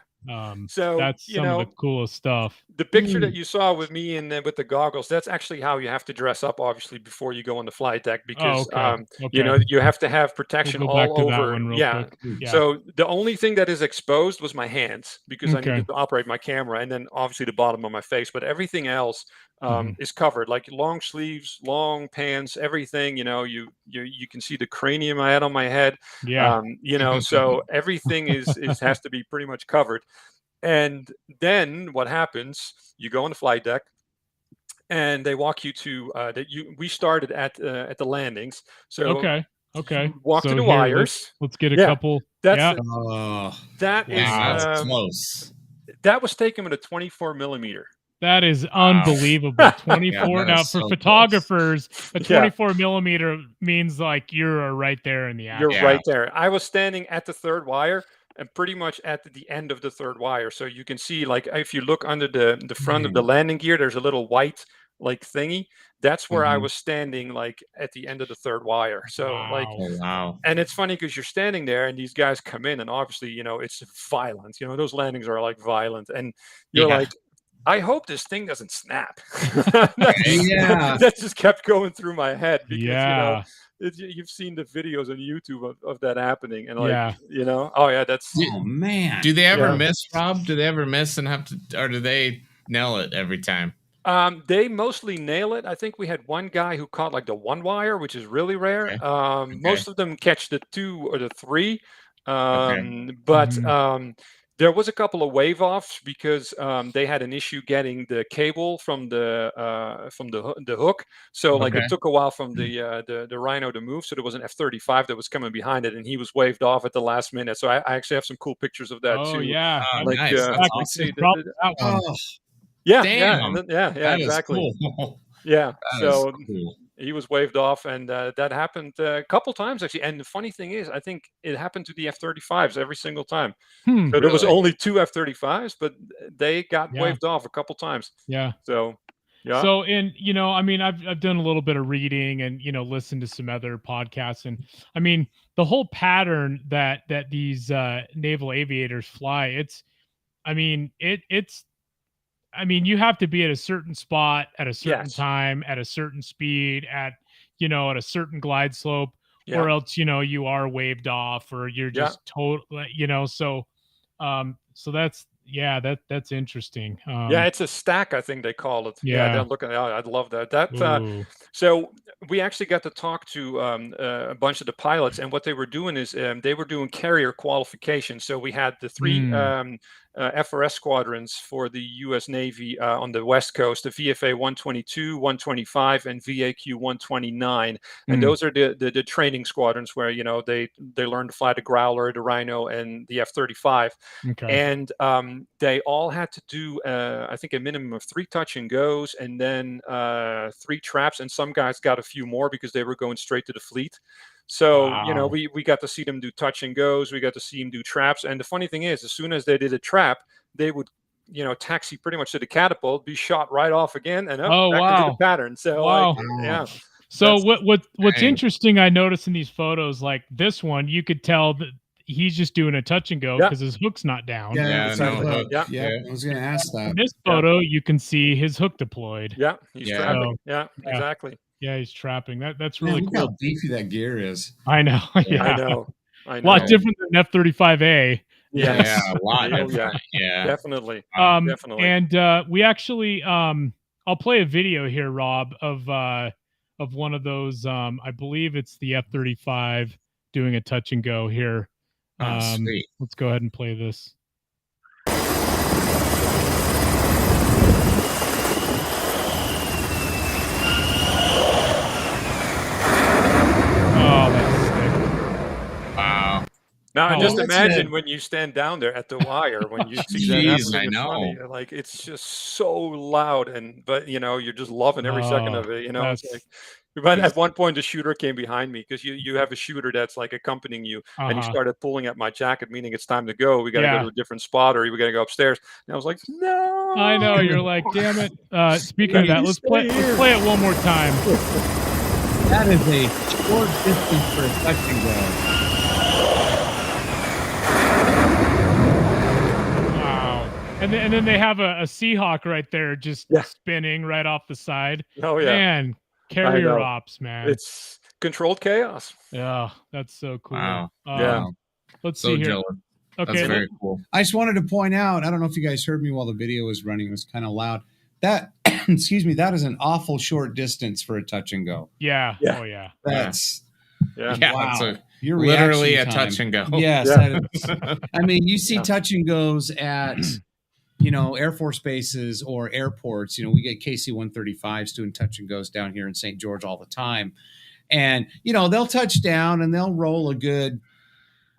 So that's some of the coolest stuff. The picture that you saw with me and with the goggles, that's actually how you have to dress up, obviously, before you go on the flight deck, because you have to have protection We'll go back all to that over. one real Yeah. quick. Yeah. So the only thing that is exposed was my hands, because I Okay. needed to operate my camera, and then obviously the bottom of my face. But everything else is covered, like long sleeves, long pants, everything. You can see the cranium I had on my head. Yeah. So everything is has to be pretty much covered. And then what happens? You go on the flight deck, and they walk you to we started at the landings. So Okay. walk to the wires. Let's get a couple. That That's close. That was taken with a 24 millimeter. That is unbelievable. 24. Now, for photographers, a 24 millimeter means like you're right there in the action. You're right there. I was standing at the third wire, and pretty much at the end of the third wire. So you can see, like, if you look under the front of the landing gear, there's a little white like thingy. That's where I was standing, like at the end of the third wire. So and it's funny because you're standing there and these guys come in, and obviously, it's violent. Those landings are like violent, and you're like, I hope this thing doesn't snap. That just kept going through my head, because you've seen the videos on YouTube of that happening, and that's oh man. Do they ever miss, Rob? Do they ever miss and have to, or do they nail it every time? They mostly nail it. I think we had one guy who caught like the 1 wire, which is really rare. Most of them catch the 2 or the 3. But there was a couple of wave offs because they had an issue getting the cable from the hook. So like it took a while from the Rhino to move. So there was an F-35 that was coming behind it, and he was waved off at the last minute. So I actually have some cool pictures of that too. Oh yeah, nice. That's awesome. Exactly. Cool. Yeah. So cool. He was waved off, and that happened a couple times actually. And the funny thing is, I think it happened to the F-35s every single time. So there was only 2 F-35s, but they got waved off a couple times. Yeah. So yeah. So, and I mean, I've done a little bit of reading and listened to some other podcasts, and I mean, the whole pattern that these naval aviators fly, it's you have to be at a certain spot at a certain time, at a certain speed, at a certain glide slope, or else you are waved off, or you're just so that's interesting. It's a stack, I think they call it. They're looking. I'd love that. So we actually got to talk to a bunch of the pilots, and what they were doing is they were doing carrier qualification. So we had the 3 FRS squadrons for the U.S. Navy on the West Coast, the VFA 122, 125, and VAQ 129, and those are the training squadrons where they learn to fly the Growler, the Rhino, and the F-35. And they all had to do I think a minimum of 3 touch and goes, and then 3 traps, and some guys got a few more because they were going straight to the fleet. So, we got to see them do touch and goes. We got to see them do traps. And the funny thing is, as soon as they did a trap, they would, taxi pretty much to the catapult, be shot right off again, and back into the pattern. So, So what's interesting, I noticed in these photos, like this one, you could tell that he's just doing a touch and go because his hook's not down. I was going to ask that. In this photo, you can see his hook deployed. Yeah, he's trapping. Exactly. Yeah, he's trapping. That's really cool. Look how beefy that gear is. I know. I know. A lot different than F-35A. Yeah, a lot different. Definitely. Definitely. And we actually, I'll play a video here, Rob, of one of those. I believe it's the F-35 doing a touch and go here. Sweet. Let's go ahead and play this. Oh, that's sick. Wow. Now, just imagine when you stand down there at the wire, when you see that happening. I know. Funny, like, it's just so loud, but you're just loving every second of it. It's like, but at one point, the shooter came behind me because you have a shooter that's like accompanying you, and he started pulling at my jacket, meaning it's time to go. We got to go to a different spot, or we got to go upstairs. And I was like, no. I know, you're like, damn it. Speaking of that, let's play it one more time. That is a short distance for a touch and go. Wow. And then they have a Seahawk right there just spinning right off the side. Oh yeah, man, carrier ops, man. It's controlled chaos. Yeah, that's so cool. Wow. Let's So see here. jealous. Okay, That's very cool. I just wanted to point out, I don't know if you guys heard me while the video was running, it was kind of loud. That, excuse me, that is an awful short distance for a touch and go. Yeah. Oh yeah. That's wow. You're literally a touch and go. Yes. I mean, you see touch and goes at Air Force bases or airports. We get KC-135s doing touch and goes down here in St. George all the time. And, they'll touch down and they'll roll a good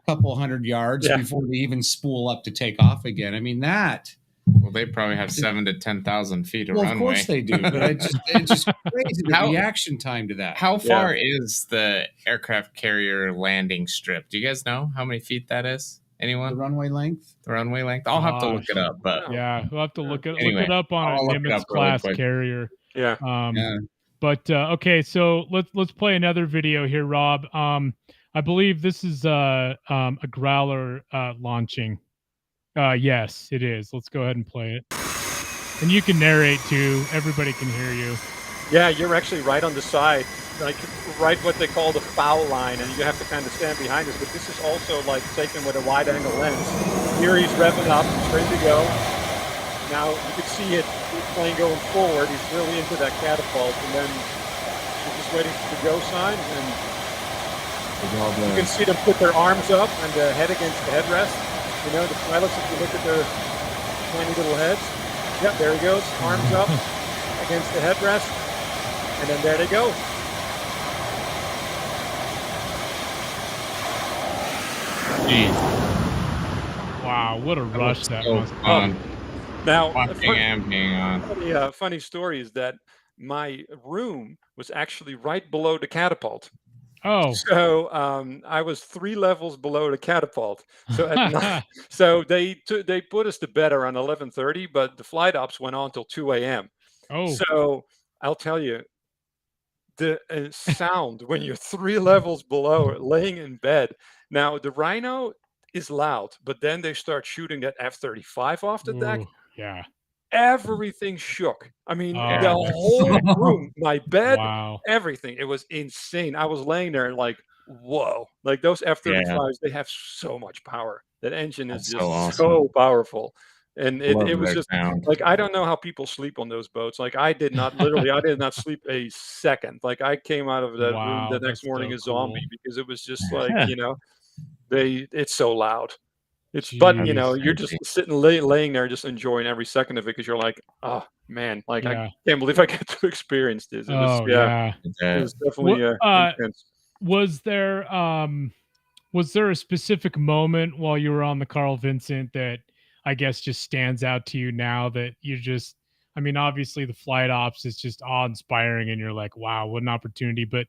couple hundred yards before they even spool up to take off again. I mean, well, they probably have 7,000 to 10,000 feet of runway. Of course they do, but it's just crazy the reaction time to that. How far is the aircraft carrier landing strip? Do you guys know how many feet that is? Anyone? The runway length? The runway length? I'll have to look it up, but we'll have to look it up on a Nimitz class carrier. Yeah. But okay, so let's play another video here, Rob. I believe this is a Growler launching. Yes, it is. Let's go ahead and play it. And you can narrate too. Everybody can hear you. Yeah, you're actually right on the side, like right what they call the foul line, and you have to kind of stand behind us. But this is also like taken with a wide-angle lens. Here he's revving up, he's ready to go. Now you can see it, the plane going forward. He's really into that catapult, and then he's just waiting for the go sign. And you can see them put their arms up and the head against the headrest. The pilots, if you look at their tiny little heads, there he goes, arms up against the headrest, and then there they go. Jeez. Wow, what a rush that was. Fun. Now, funny story is that my room was actually right below the catapult. Oh, so I was 3 levels below the catapult. So at night, so they put us to bed around 11:30, but the flight ops went on till 2 a.m. Oh, so I'll tell you, the sound when you're 3 levels below, laying in bed. Now the Rhino is loud, but then they start shooting that F-35 off the deck. Yeah. Everything shook. I mean, the whole room, my bed, everything. It was insane. I was laying there like, whoa. Like those F-35s, they have so much power. That engine is just so powerful. And it was just like, I don't know how people sleep on those boats. Like I did not sleep a second. Like I came out of that room the next morning a zombie because it was just like, it's so loud. But you're just sitting laying there, just enjoying every second of it because you're like, oh man, like I can't believe I get to experience this. It was, it was definitely intense. Was there a specific moment while you were on the Carl Vincent that I guess just stands out to you now that you just? I mean, obviously the flight ops is just awe-inspiring, and you're like, wow, what an opportunity. But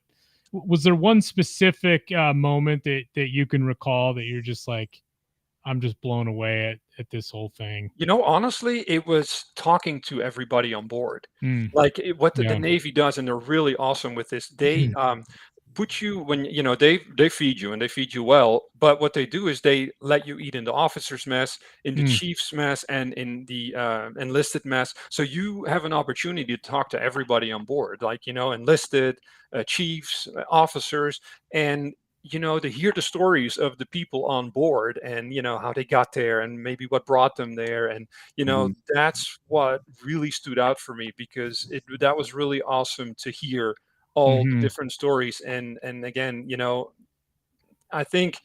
was there one specific moment that you can recall that you're just like, I'm just blown away at this whole thing? Honestly, it was talking to everybody on board. Like what the Navy does, and they're really awesome with this. They put you when they feed you, and they feed you well. But what they do is they let you eat in the officer's mess, in the chief's mess, and in the enlisted mess. So you have an opportunity to talk to everybody on board, like enlisted, chiefs, officers, and to hear the stories of the people on board and, how they got there and maybe what brought them there. And, that's what really stood out for me because that was really awesome to hear all the different stories. And again, I think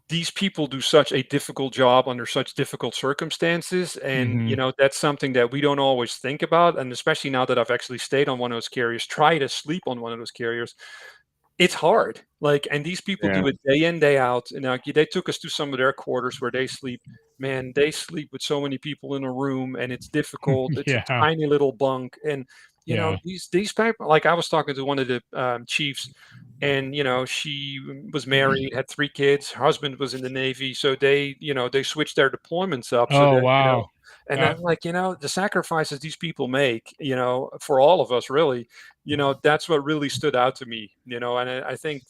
these people do such a difficult job under such difficult circumstances. And, that's something that we don't always think about. And especially now that I've actually stayed on one of those carriers, try to sleep on one of those carriers. It's hard. And these people do it day in, day out. And they took us to some of their quarters where they sleep. Man, they sleep with so many people in a room, and it's difficult. It's a tiny little bunk. And, these people, like I was talking to one of the chiefs, and, she was married, had 3 kids. Her husband was in the Navy. So they switched their deployments up. So that, wow. And I'm like, the sacrifices these people make, for all of us, really, that's what really stood out to me, and I think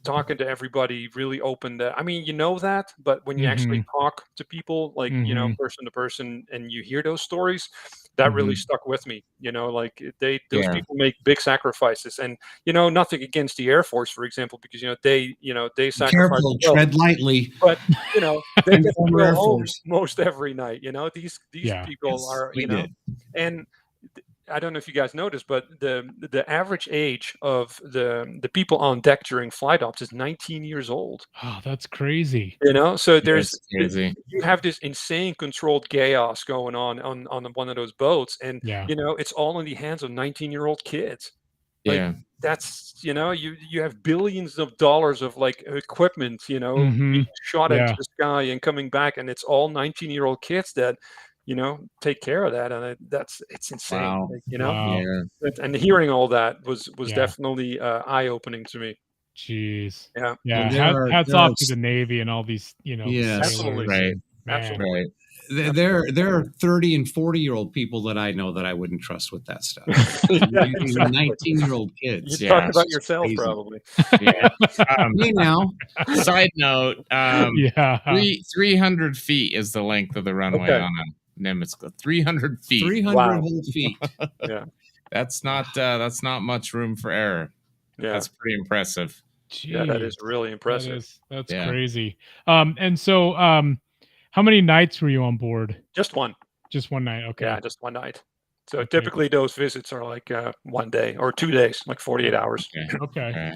talking to everybody, really open. I mean, you know that, but when you actually talk to people, like person to person, and you hear those stories, that really stuck with me. Like those people make big sacrifices, and nothing against the Air Force, for example, because they sacrifice. Careful, tread lightly. But they get to Air go home Force. most every night. These people are and I don't know if you guys noticed, but the average age of the people on deck during flight ops is 19 years old. Oh, that's crazy. So That's crazy. you have this insane controlled chaos going on one of those boats, and it's all in the hands of 19-year-old kids. Yeah. That's you have billions of dollars of like equipment, being shot into the sky and coming back, and it's all 19-year-old kids that take care of that, and it's insane. Wow. Like, and hearing all that was definitely eye-opening to me. Jeez. Yeah. Hats off to the Navy and all these, absolutely, right, absolutely. right. There are 30 and 40-year-old people that I know that I wouldn't trust with that stuff. 19-year-old kids. You talk about yourself, crazy. Probably. Side note, 300 feet is the length of the runway on a Nimitz. 300 feet. 300 whole feet. Yeah. That's not much room for error. Yeah. That's pretty impressive. Jeez. Yeah, that is really impressive. That's crazy. And so how many nights were you on board? Just one. Just one night. Okay. Yeah, just one night. So typically those visits are like 1 day or 2 days, like 48 hours. Okay.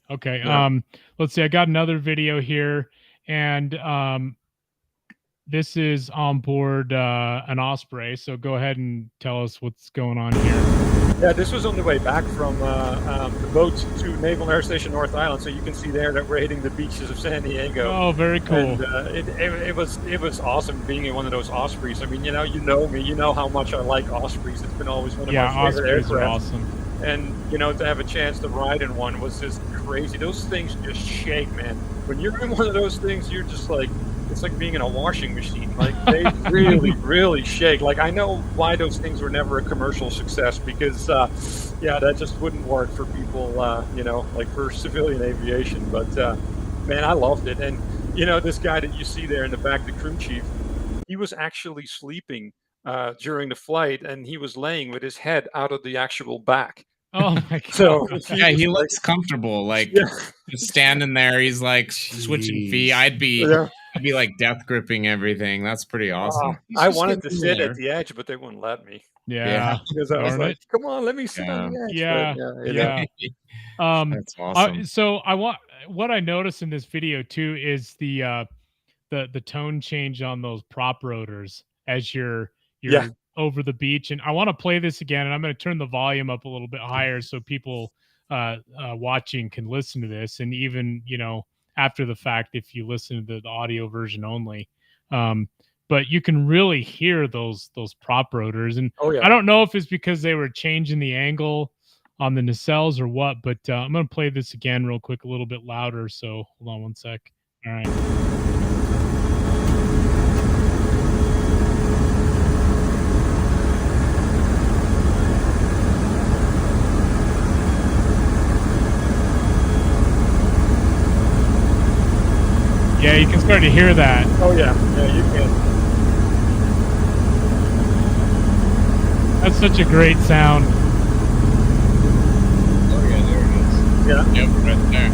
Yeah. Let's see. I got another video here, and this is on board an Osprey. So go ahead and tell us what's going on here. Yeah, this was on the way back from the boat to Naval Air Station North Island. So you can see there that we're hitting the beaches of San Diego. Oh, very cool. And it was awesome being in one of those Ospreys. I mean, you know me, you know how much I like Ospreys. It's been always one of my favorite aircraft. Are awesome. And to have a chance to ride in one was just crazy. Those things just shake, man. When you're in one of those things, you're just like, it's like being in a washing machine. Like they really, really shake. Like I know why those things were never a commercial success, because that just wouldn't work for people, like for civilian aviation. But man, I loved it. And this guy that you see there in the back, the crew chief, he was actually sleeping during the flight, and he was laying with his head out of the actual back. Oh my god! So he looks comfortable, like just standing there. He's like switching feet. I'd be like death gripping everything. That's pretty awesome. I wanted to sit at the edge, but they wouldn't let me. Yeah. Because I was like, "Come on, let me sit on the edge." Yeah. That's awesome. So what I noticed in this video too is the tone change on those prop rotors as you're over the beach. And I want to play this again, and I'm going to turn the volume up a little bit higher so people watching can listen to this, and even after the fact if you listen to the audio version only. But you can really hear those prop rotors, and I don't know if it's because they were changing the angle on the nacelles or what, but I'm going to play this again real quick, a little bit louder. So hold on one sec. All right. Yeah, you can start to hear that. Oh yeah, you can. That's such a great sound. Oh yeah, there it is. Yeah. Yep, right there.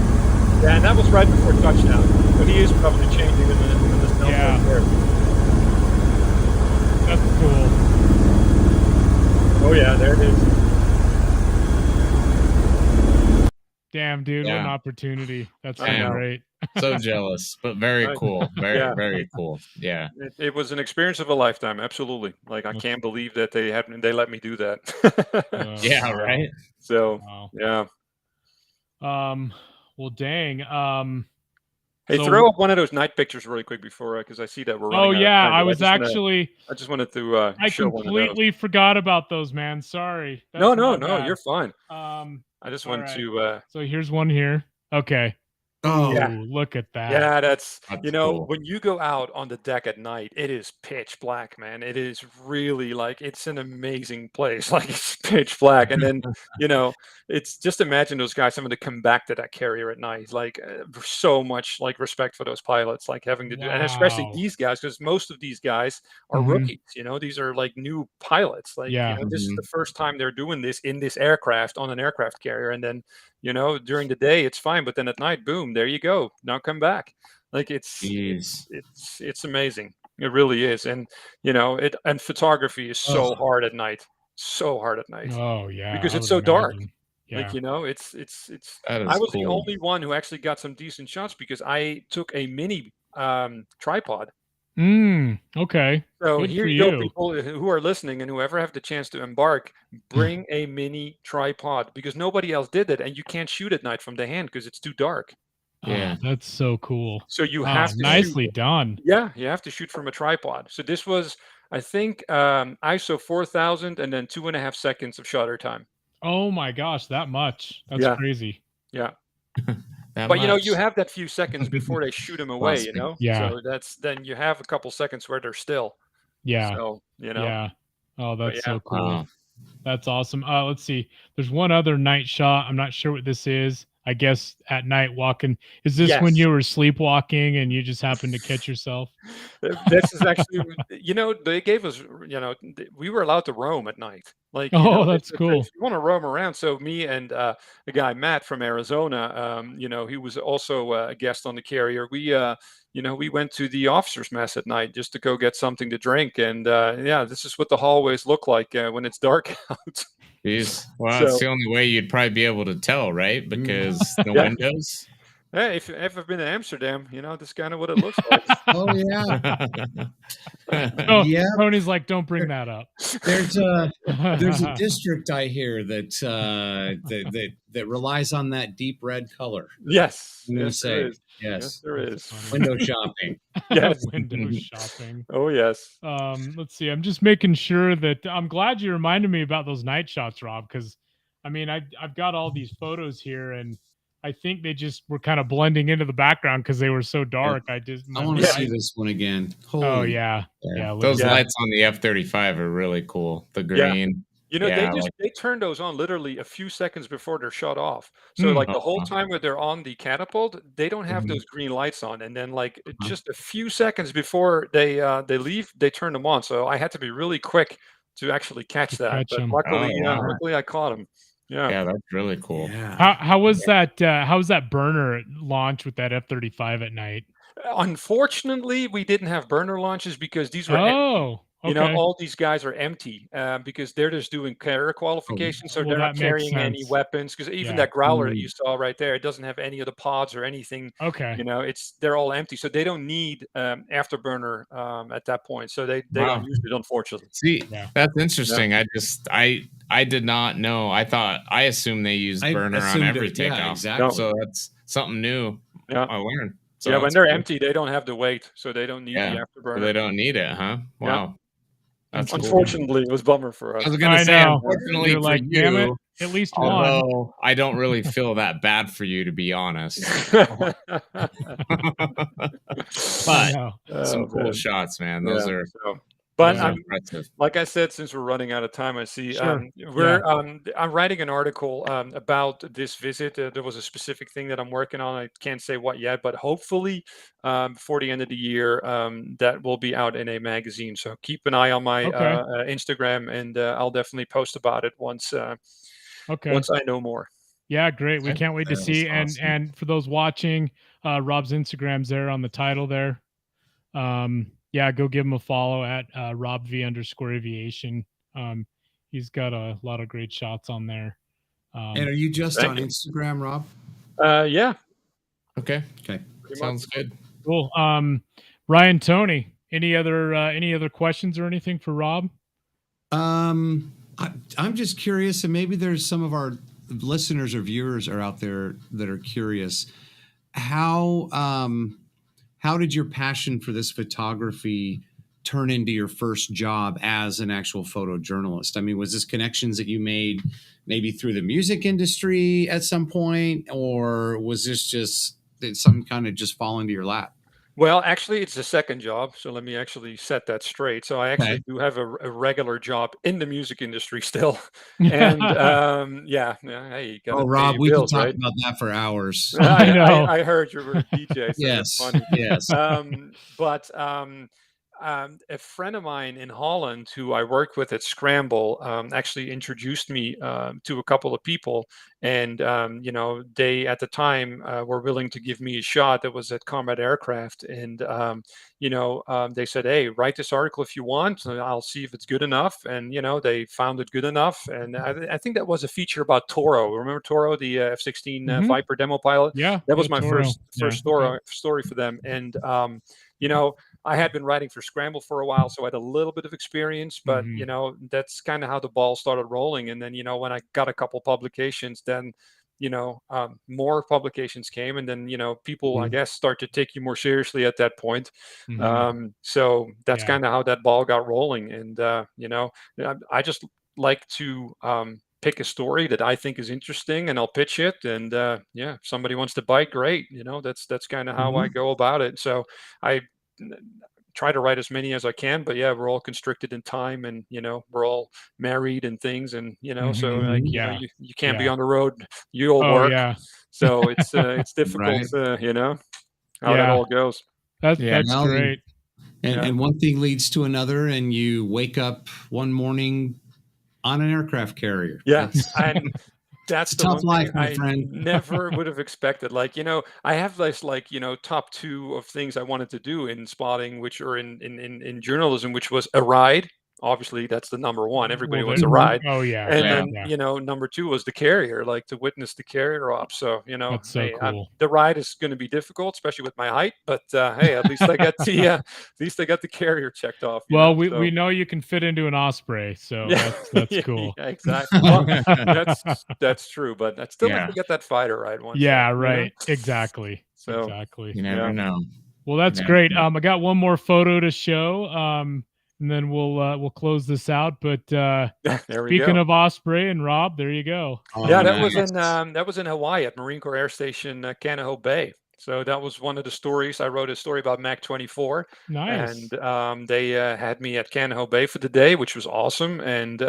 Yeah, and that was right before touchdown. So he is probably changing in the snow there. That's cool. Oh yeah, there it is. Damn, dude, what an opportunity. That's so great. So jealous, but very cool. Very cool. Yeah. It was an experience of a lifetime. Absolutely. Like, I can't believe that they let me do that. Yeah. Right. So, yeah. Well, dang. Hey, throw up one of those night pictures really quick before, because I see that we're running out of time. I was I just wanted to I show completely forgot about those, man. Sorry. No, you're fine. I just wanted to. So here's one here. Okay. Oh, yeah. Look at that. Yeah, that's cool. when you go out on the deck at night, it is pitch black, man. It is really like it's an amazing place. Like it's pitch black. And then, it's just imagine those guys having to come back to that carrier at night. Like so much like respect for those pilots, like having to do, and especially Wow. these guys, because most of these guys are Mhm. rookies. These are like new pilots. Like, Yeah. this is the first time they're doing this in this aircraft on an aircraft carrier. And then, during the day it's fine, but then at night, boom, there you go. Now come back. Like Jeez. it's amazing. It really is. And and photography is so hard at night. So hard at night. Oh yeah. Because I it's would so dark. imagine. Like, Yeah. it's That is I was the cool. only one who actually got some decent shots because I took a mini tripod. Okay. So Good here for you go, you. people who are listening and whoever have the chance to embark, bring a mini tripod because nobody else did it, and you can't shoot at night from the hand because it's too dark. Yeah. Oh, that's so cool. So you have to nicely shoot. done. Yeah, you have to shoot from a tripod. So this was, I think, ISO 4000 and then 2.5 seconds of shutter time. Oh my gosh, that much. That's Yeah. crazy. Yeah. That But much. you have that few seconds before they shoot them away, Busting. Yeah. So then you have a couple seconds where they're still. Yeah. So, Yeah. Oh, that's yeah. so cool. Wow. That's awesome. Let's see. There's one other night shot. I'm not sure what this is. I guess at night walking. Is this when Yes. you were sleepwalking and you just happened to catch yourself? This is actually, they gave us, we were allowed to roam at night. Like, Oh, that's if cool. you want to roam around. So me and the guy Matt from Arizona, he was also a guest on the carrier. We went to the officers' mess at night just to go get something to drink. And this is what the hallways look like when it's dark out. Jeez. Well, So- it's the only way you'd probably be able to tell, right? Because the Yeah. windows. Hey, if you've ever been to Amsterdam, this is kind of what it looks like. Oh yeah. Oh, Yeah. Tony's like, don't bring that up. There's a district I hear that relies on that deep red color. Yes. I'm gonna Yes, there say is. yes. Yes, there is. Window shopping. Yes. Window shopping. Oh, yes. Let's see. I'm just making sure that I'm glad you reminded me about those night shots, Rob, because I mean I've got all these photos here and I think they just were kind of blending into the background because they were so dark. I want to see this one again. Oh yeah. Look Those at that. lights on the F-35 are really cool. The green. They turn those on literally a few seconds before they're shut off. So like the whole time where they're on the catapult, they don't have those green lights on, and then like just a few seconds before they leave, they turn them on. So I had to be really quick to actually catch that. catch But 'em. luckily, Oh, wow. luckily I caught him. Yeah. Yeah, that's really cool. Yeah. How was that burner launch with that F-35 at night? Unfortunately, we didn't have burner launches because these were empty. Oh, okay. All these guys are empty because they're just doing carrier qualification, so Well, they're not that makes carrying any sense. weapons. Because even Yeah. that growler that you saw right there, it doesn't have any of the pods or anything. Okay. They're all empty, so they don't need afterburner at that point. So they Wow. don't use it, unfortunately. See, Yeah. that's interesting. I did not know. I assumed they used I burner on assumed every it- yeah, takeoff. exactly. So that's something new. Yeah. I learned. So Yeah, when that's they're cool. empty, they don't have the weight, so they don't need Yeah. the afterburner. They don't need it, huh? Wow. That's cool. Unfortunately, it was a bummer for us. I was gonna I say, know. unfortunately You're for like, damn it, you, at least one. although I don't really feel that bad for you, to be honest. I But know. some cool man. shots, man. Those Yeah, are But those are I'm, impressive. like I said, since we're running out of time, I see Sure. I'm writing an article about this visit. There was a specific thing that I'm working on. I can't say what yet, but hopefully before the end of the year, that will be out in a magazine. So keep an eye on my Okay. Instagram, and I'll definitely post about it once Okay. once I know more. Yeah, great. We Okay. can't wait to That was see. awesome. And for those watching, Rob's Instagram's there on the title there. Yeah, go give him a follow at RobV_aviation. He's got a lot of great shots on there. And are you just Thank on you. Instagram, Rob? Yeah, Okay. Okay. pretty Sounds much. good. Cool. Ryan, Tony, any other questions or anything for Rob? I'm just curious, and maybe there's some of our listeners or viewers are out there that are curious. How did your passion for this photography turn into your first job as an actual photojournalist? I mean, was this connections that you made maybe through the music industry at some point, or was this just did something kind of just fall into your lap? Well, actually, it's a second job. So let me actually set that straight. So I actually do have a regular job in the music industry still. And yeah, hey, you gotta Oh, pay Rob, your we could bills, talk right? about that for hours. I know. I heard you were a DJ, so that's Yes, funny. yes. But a friend of mine in Holland who I worked with at Scramble actually introduced me to a couple of people, and you know, they at the time were willing to give me a shot. That was at Combat Aircraft, and you know, they said, "Hey, write this article if you want, and I'll see if it's good enough." And you know, they found it good enough, and I think that was a feature about Toro. Remember Toro, the F-16 Viper demo pilot? Yeah, That was my Toro. first story for them, and you know, I had been writing for Scramble for a while, so I had a little bit of experience, but you know, that's kind of how the ball started rolling. And then, you know, when I got a couple publications, then, you know, more publications came, and then, you know, people, I guess, start to take you more seriously at that point. So that's kind of how that ball got rolling. And, you know, I just like to, pick a story that I think is interesting, and I'll pitch it. And yeah, if somebody wants to bite, great. You know, that's kind of how I go about it. So I try to write as many as I can, but yeah, we're all constricted in time, and you know, we're all married and things, and you know, so like, you know, you can't be on the road, you all work. So it's difficult, you know, how that all goes. That's Well, great. And one thing leads to another, and you wake up one morning on an aircraft carrier. And that's a tough life, my friend. Never would have expected. Like, you know, I have this, like, you know, top 2 of things I wanted to do in spotting, which are in journalism, which was a ride. Obviously, that's the number 1. Everybody wants a ride. Oh yeah. And then, you know, number 2 was the carrier, like to witness the carrier op. So, you know, that's so cool. The ride is going to be difficult, especially with my height. But hey, at least I got the at least I got the carrier checked off. Well, we know you can fit into an Osprey, so that's cool. Yeah, exactly. Well, that's true, but I'd still like to get that fighter ride once. Yeah, right. You know? Exactly. So exactly. You never know. Well, that's great. I got one more photo to show. And then we'll close this out. But speaking of Osprey and Rob, there you go. Yeah, that was in Hawaii at Marine Corps Air Station Kanaho Bay. So that was one of the stories. I wrote a story about Mac 24. Nice. And they had me at Kanaho Bay for the day, which was awesome. And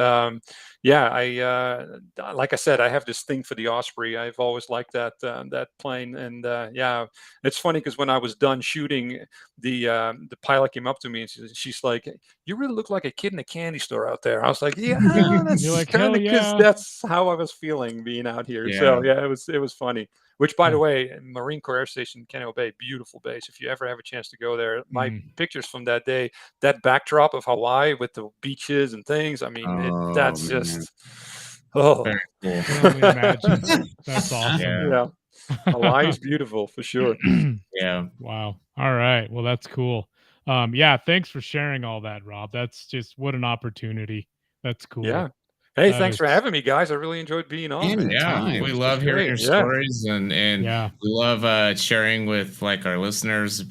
yeah, I like I said, I have this thing for the Osprey. I've always liked that plane. And yeah, it's funny because when I was done shooting, the pilot came up to me and she's like, "You really look like a kid in a candy store out there." I was like, "Yeah, that's like, kind of because that's how I was feeling being out here." So yeah, it was funny. Which, by the way, Marine Corps Air Station, Kanaho Bay, beautiful base. If you ever have a chance to go there, my pictures from that day, that backdrop of Hawaii with the beaches and things, I mean, that's just, very cool. I can only imagine. That's awesome. Yeah. Hawaii is beautiful for sure. Yeah. Wow. All right. Well, that's cool. Yeah. Thanks for sharing all that, Rob. That's just what an opportunity. That's cool. Yeah. Hey, thanks for having me, guys. I really enjoyed being on. Yeah, we love hearing your stories, and we love sharing with like our listeners,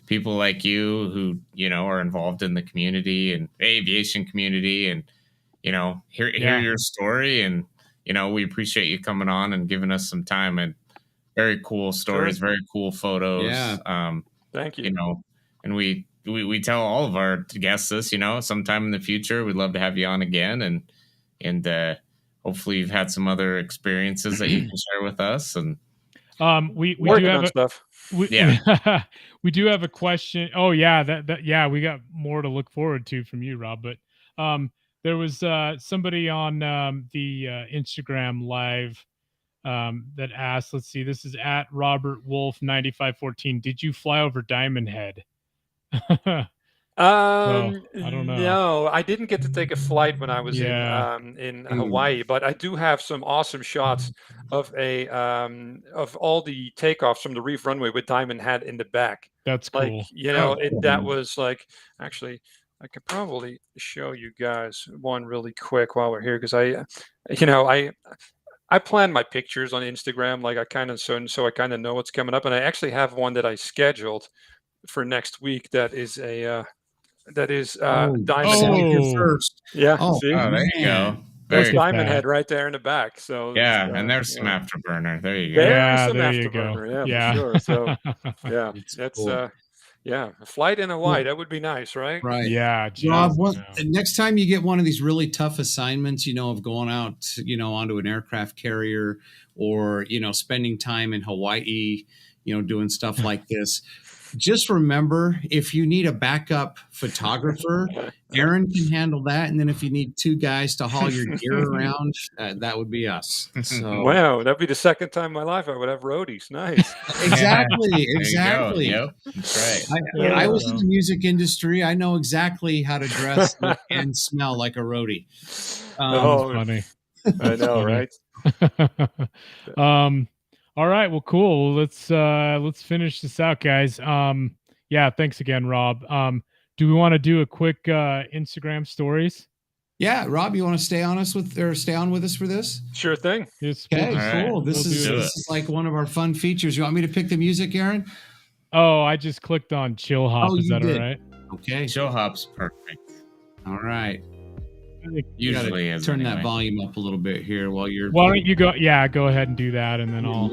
people like you who, you know, are involved in the community and aviation community, and you know, hear your story, and you know, we appreciate you coming on and giving us some time, and very cool stories, very cool photos. Yeah. Thank you. You know, and we tell all of our guests this, you know, sometime in the future, we'd love to have you on again, and hopefully you've had some other experiences that you can share with us. And we do have stuff. We do have a question. Oh yeah, that we got more to look forward to from you, Rob. But there was somebody on the Instagram live that asked, let's see, this is at Robert Wolf 9514. Did you fly over Diamond Head? I don't know. No, I didn't get to take a flight when I was in Hawaii, but I do have some awesome shots of of all the takeoffs from the Reef runway with Diamond Head in the back. That's like, cool. You know, that was like, actually, I could probably show you guys one really quick while we're here, because I plan my pictures on Instagram, like I kind of so I kind of know what's coming up, and I actually have one that I scheduled for next week. That is Diamond Head first. Yeah. there you go. There's Very Diamond bad. Head right there in the back. So Yeah, and there's some afterburner. There you go. There's some there you afterburner. go. Yeah, for sure. So yeah, It's that's cool. yeah, a flight in Hawaii. That would be nice, right? Right. Yeah, Rob, geez, next time you get one of these really tough assignments, of going out, onto an aircraft carrier or, spending time in Hawaii, doing stuff like this, just remember, if you need a backup photographer, Aaron can handle that. And then if you need 2 guys to haul your gear around, that would be us. So Wow, that'd be the second time in my life I would have roadies. Nice. exactly. There you go. Exactly. Yep, that's right. I was in the music industry. I know exactly how to dress and smell like a roadie. funny. I know, right? All right, well, cool. Let's finish this out, guys. Yeah, thanks again, Rob. Do we want to do a quick Instagram stories? Yeah, Rob, you want to stay on with us for this? Sure thing. Okay, cool. This is like one of our fun features. You want me to pick the music, Aaron? Oh, I just clicked on Chill Hop. Is that all right? Okay, Chill Hop's perfect. All right. Usually is turn that volume up a little bit here while you're. Why don't you go? Yeah, go ahead and do that, and then I'll.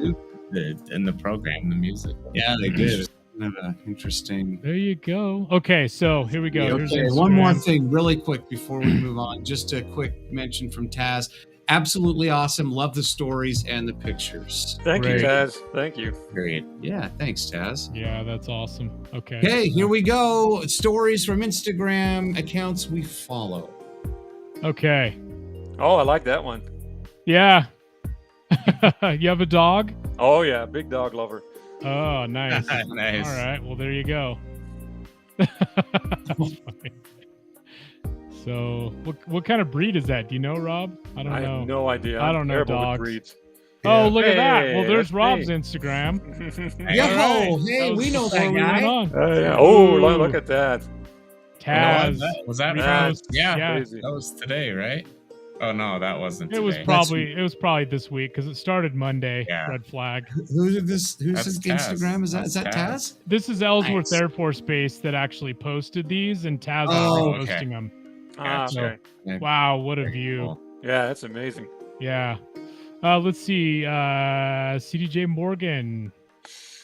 In the program, the music. Yeah, they did. Kind of interesting. There you go. Okay, so here we go. Okay, one more thing, really quick, before we move on. Just a quick mention from Taz. Absolutely awesome. Love the stories and the pictures. Thank you, Taz. Thank you. Period. Yeah, thanks, Taz. Yeah, that's awesome. Okay. Okay, here we go. Stories from Instagram accounts we follow. Okay. Oh, I like that one. Yeah. You have a dog? Oh yeah, big dog lover. Oh, nice. Nice. All right. Well, there you go. So, what kind of breed is that? Do you know, Rob? I don't know. I have no idea. I don't know terrible with dogs. breeds. Oh, look at that. Well, there's that's Rob's me. Instagram. Hey, we know that guy. Yeah. Oh, look at that. Taz. Was that repost. Yeah, Crazy. that was today, right? Oh no, that wasn't. It was today. probably this week because it started Monday. Yeah. Red flag. Who's this That's Instagram? Is that Taz. Taz? This is Ellsworth Nice. Air Force Base that actually posted these, and Taz Oh, is okay. posting them. Okay. Wow, what a Very view! cool. Yeah, that's amazing. Yeah. Let's see. CDJ Morgan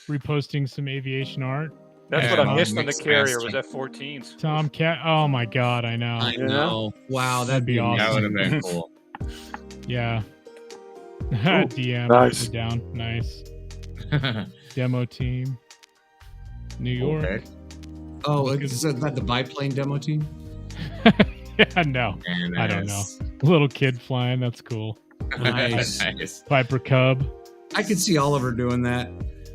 reposting some aviation art. That's Yeah, what I missed on the mixed carrier master. was F-14s. Tomcat. Oh my God, I know. I know. Wow, that'd be awesome. That would have been cool. Yeah. DM. nice. We're down. Nice. Demo team. New York. Okay. Oh, is that the biplane demo team? Yeah, no. And I don't know. Little kid flying. That's cool. Nice. Nice. Viper Cub. I could see Oliver doing that.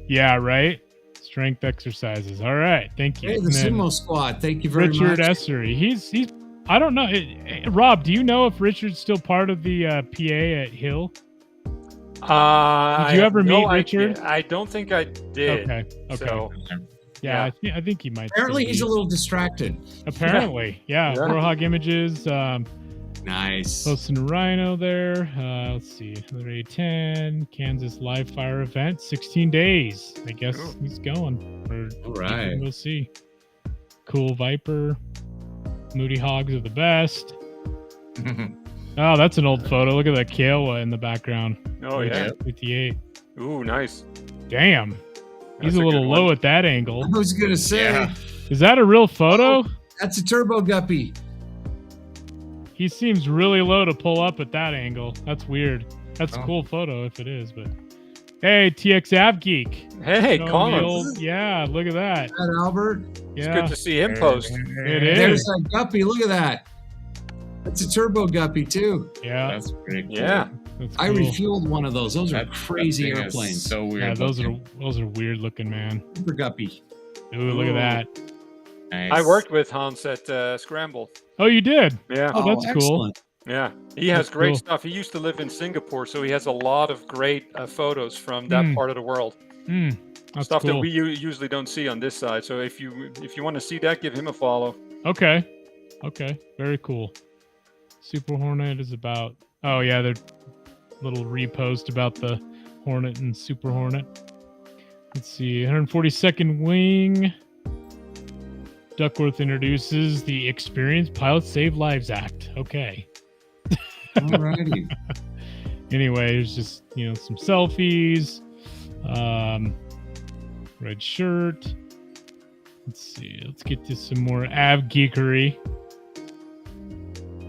Yeah, right? Strength exercises. All right. Thank you. Hey, the And then Sumo Squad. Thank you very Richard much. Essery. He's I don't know. Rob, do you know if Richard's still part of the PA at Hill? Did you ever meet Richard? I don't think I did. Okay. So, Yeah, I think he might. Apparently, still he's be. a little distracted. Apparently, yeah. Yeah. Warhog Images. Nice. Posting a Rhino there. Let's see. Another A10. Kansas live fire event. 16 days. I guess Cool. he's going. All right. We'll see. Cool Viper. Moody Hogs are the best. Oh, that's an old photo. Look at that Kiowa in the background. oh yeah. 58. Ooh, nice. Damn. He's That's a a little good low one. at that angle. I was gonna say Yeah. Is that a real photo? that's a turbo guppy. He seems really low to pull up at that angle. That's weird. That's a Oh. cool photo if it is, but hey, TX AVGEEK. Hey, Showing the Colin. old- yeah, look at that. That Albert. It's Yeah, good to see him post. it is. There's that guppy. Look at that. That's a turbo guppy too. Yeah, That's pretty cool. Yeah. that's I cool. refueled one of those. Those are That crazy thing is airplanes. So weird. Yeah, those looking. are weird looking, man. Super guppy. Ooh, look at that. Nice. I worked with Hans at Scramble. Oh, you did? Yeah. Oh, that's cool. excellent. Yeah. He has That's great cool. stuff. He used to live in Singapore, so he has a lot of great photos from that part of the world. That's Stuff cool. that we usually don't see on this side. So if you want to see that, give him a follow. Okay. Very cool. Super Hornet is about. Oh yeah, they're little repost about the Hornet and Super Hornet. Let's see, 142nd Wing. Duckworth introduces the Experienced Pilot Save Lives Act. Okay. Alrighty. Anyway, there's just some selfies. Red shirt. Let's see. Let's get to some more AVGEEKery.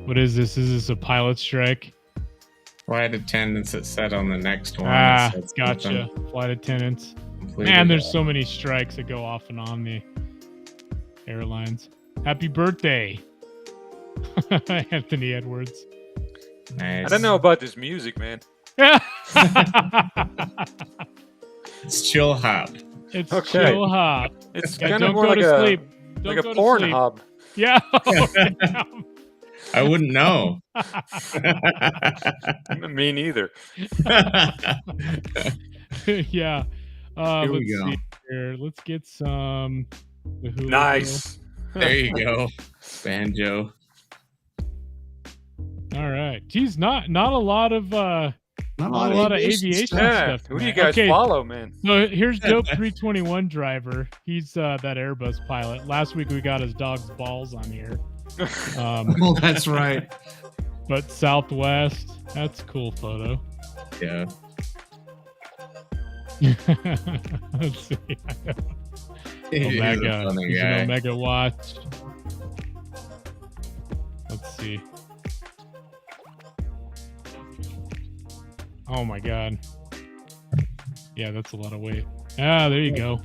What is this? Is this a pilot strike? Flight attendants, it said on the next one. Gotcha. Flight attendants. Man, there's so many strikes that go off and on the airlines. Happy birthday, Anthony Edwards. Nice. I don't know about this music, man. It's chill hop. It's Okay. chill hop. It's Yeah, kind of don't more go like to a sleep. Don't like a go to porn sleep. hub. Yeah. I wouldn't know. Me neither. Yeah. Here we Let's go. see here. Let's get some. Nice. There you go. Banjo. All right. Geez, not a lot of Not a lot of aviation stuff. Yeah. stuff. Who do you tonight. guys follow, man? So here's Dope 321 driver. He's that Airbus pilot. Last week we got his dog's balls on here. Oh, that's right. But Southwest, that's a cool photo. Yeah. Let's see. He's a Omega. funny He's guy. an Omega watch. Let's see. Oh my god. Yeah, that's a lot of weight. Ah, there you go.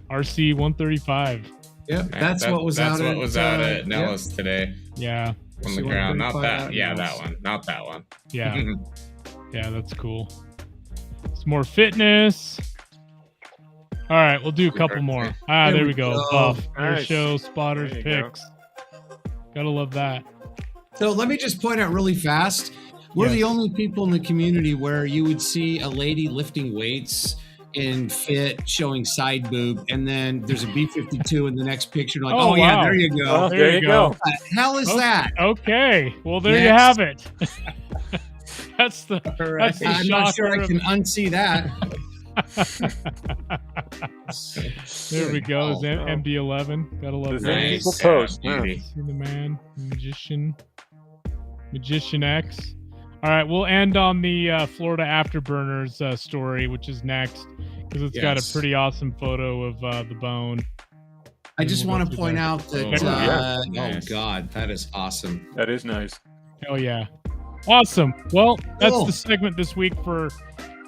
RC 135. Yep, that's what was that's out what at, was out at yep. Nellis today Yeah. on the See, ground. Not 135 that. out Yeah, Nellis. that one. Not that one. Yeah. Yeah, that's cool. Some more fitness. All right, we'll do a couple more. Ah, there we go. Buff. Air Nice. show, spotters, There you go. picks. Gotta love that. So let me just point out really fast. We're Yes. the only people in the community where you would see a lady lifting weights in fit showing side boob, and then there's a B-52 in the next picture. Like, Oh, oh yeah, wow. there you go. Oh, There there you you go. go. What the hell is Oh, that? Okay. Well, there you Next. have it. That's the that's the I'm not sure shocker I of- can unsee that. There we go. Is Oh, MD11. Gotta love The that. thing Nice. people post. Yeah, Yeah. beauty. See the man, Magician X. All right, we'll end on the Florida Afterburners story, which is next, because it's got a Yes. pretty awesome photo of the bone. I just We'll go want to through point that. out that, Oh, yeah. Nice. oh God, that is awesome. That is nice. Hell yeah. Awesome. Well, that's Cool. the segment this week for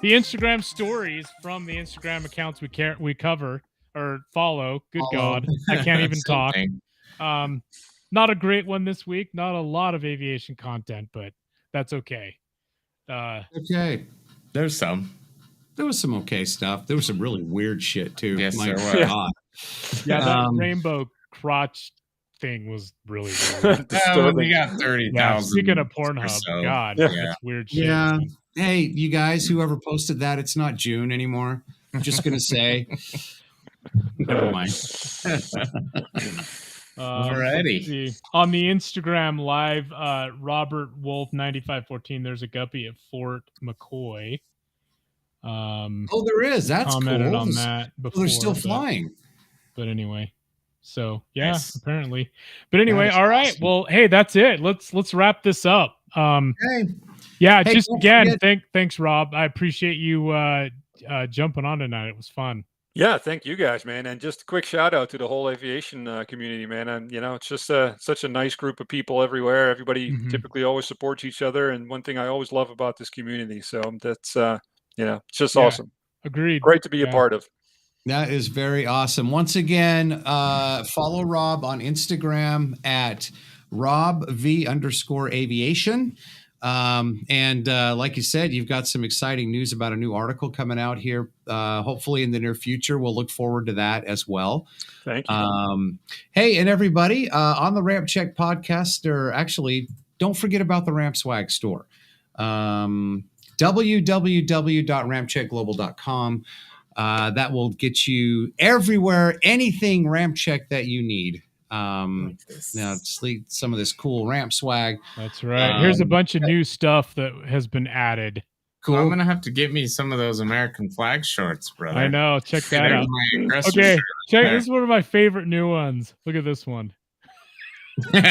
the Instagram stories from the Instagram accounts we cover or follow. Good Follow. God. I can't even talk. Something. Not a great one this week. Not a lot of aviation content, but that's okay. Okay. There's some. There was some okay stuff. There was some really weird shit too. Yes, My there was. God. Yeah, that Um, rainbow crotch thing was really weird. We got 30,000. Yeah, speaking of or Pornhub, so. God, Yeah. that's weird shit. Yeah. Hey, you guys, whoever posted that, it's not June anymore. I'm just gonna say. Never mind. Alrighty. Let's see. On the Instagram live, Robert Wolf 9514. There's a guppy at Fort McCoy. Oh, there is. That's Commented cool. on that Oh, before. they're still but- flying. But anyway, so yeah, Nice. apparently. But anyway, That is all right. awesome. Well, hey, that's it. Let's wrap this up. Hey, Yeah, Hey, just don't again, forget- thanks, Rob. I appreciate you jumping on tonight. It was fun. Yeah, thank you guys, man. And just a quick shout out to the whole aviation community, man. And it's just such a nice group of people everywhere. Everybody Mhm. typically always supports each other. And one thing I always love about this community. So that's it's just Yeah. awesome. Agreed. Great to be Yeah. a part of. that is very awesome. Once again, follow Rob on Instagram at RobV_aviation. And like you said, you've got some exciting news about a new article coming out here. Hopefully in the near future, we'll look forward to that as well. Thank you. Hey, and everybody on the RampCheck podcast, or actually, don't forget about the Ramp Swag store. www.rampcheckglobal.com. That will get you everywhere, anything RampCheck that you need. Now, some of this cool ramp swag. That's right. Here's a Um, bunch of new stuff that has been added. Cool. I'm Cool. gonna have to get me some of those American flag shorts, brother. I know. Check that There's out. my aggressor Okay, shirt check. there. This is one of my favorite new ones. Look at this one.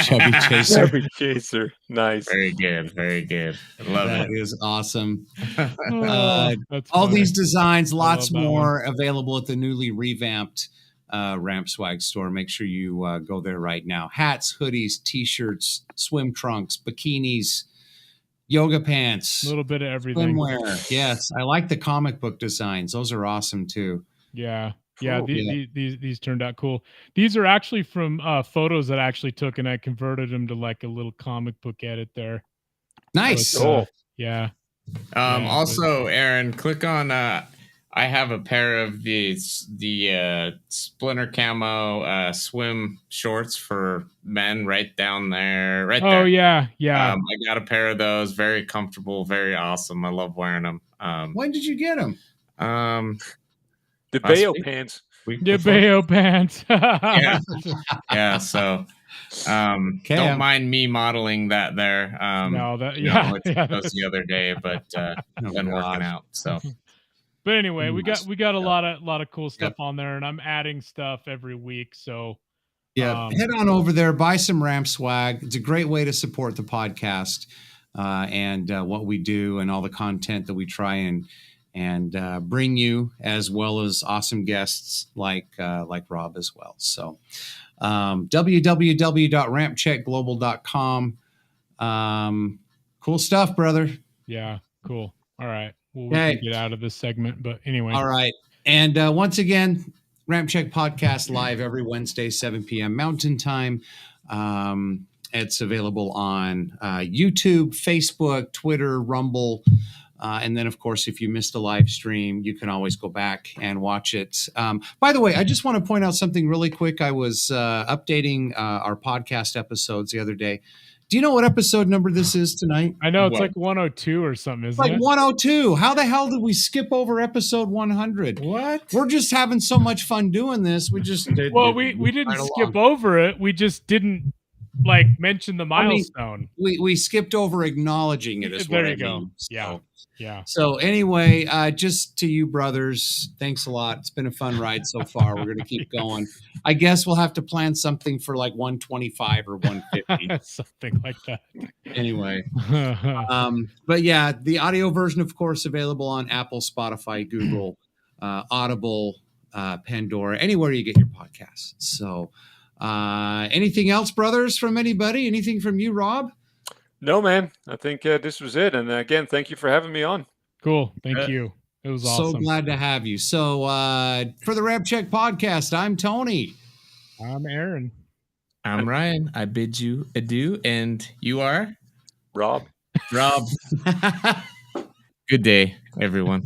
Chubby Chaser. Chubby Chaser. Nice. Very good. Very good. I love That it. is awesome. That's All funny. these designs, lots love that more available at the newly revamped Ramp Swag store. Make sure you go there right now. Hats, hoodies, t-shirts, swim trunks, bikinis, yoga pants, A little bit of everything. swimwear. Yes, I like the comic book designs. Those are awesome too. Yeah. Cool. These turned out cool. These are actually from photos that I actually took, and I converted them to like a little comic book edit there. Nice. But, Cool. Yeah. Also, Aaron, click on. I have a pair of the Splinter Camo swim shorts for men right down there. Right there. Oh yeah. I got a pair of those. Very comfortable. Very awesome. I love wearing them. When did you get them? The last Bayo week. pants. Week The before. Bayo pants. Yeah. So, don't mind me modeling that there. No, that you know, yeah. I took those the other day, but been working out. So, But anyway, we got a lot of cool stuff Yep. on there, and I'm adding stuff every week. So Yeah, head on over there, buy some Ramp Swag. It's a great way to support the podcast and what we do and all the content that we try and bring you, as well as awesome guests like Rob as well. So www.rampcheckglobal.com. Cool stuff, brother. yeah, cool. All right. Well, we Okay. can get out of this segment, but anyway. All right. And once again, RampCheck podcast live every Wednesday, 7 p.m. Mountain Time. It's available on YouTube, Facebook, Twitter, Rumble. And then, of course, if you missed a live stream, you can always go back and watch it. By the way, I just want to point out something really quick. I was updating our podcast episodes the other day. Do you know what episode number this is tonight? I know it's What? like 102 or something, isn't Like it? 102. How the hell did we skip over episode 100? what? We're just having so much fun doing this. We just Well, we didn't right skip along. over it. We just didn't like mention the I mean, milestone. we skipped over acknowledging it. Is There what you I go. mean. Yeah. Yeah. So anyway, just to you brothers, thanks a lot. It's been a fun ride so far. We're gonna keep going. I guess we'll have to plan something for like 125 or 150. Something like that. Anyway, but yeah, the audio version, of course, available on Apple, Spotify, Google, Audible, Pandora, anywhere you get your podcasts. So anything else, brothers, from anybody? Anything from you, Rob? No, man. I think this was it. And again, thank you for having me on. Cool. Thank you. It was awesome. So glad to have you. So for the RampCheck podcast, I'm Tony. I'm Aaron. I'm Ryan. I bid you adieu, and you are Rob. Rob. Good day, everyone.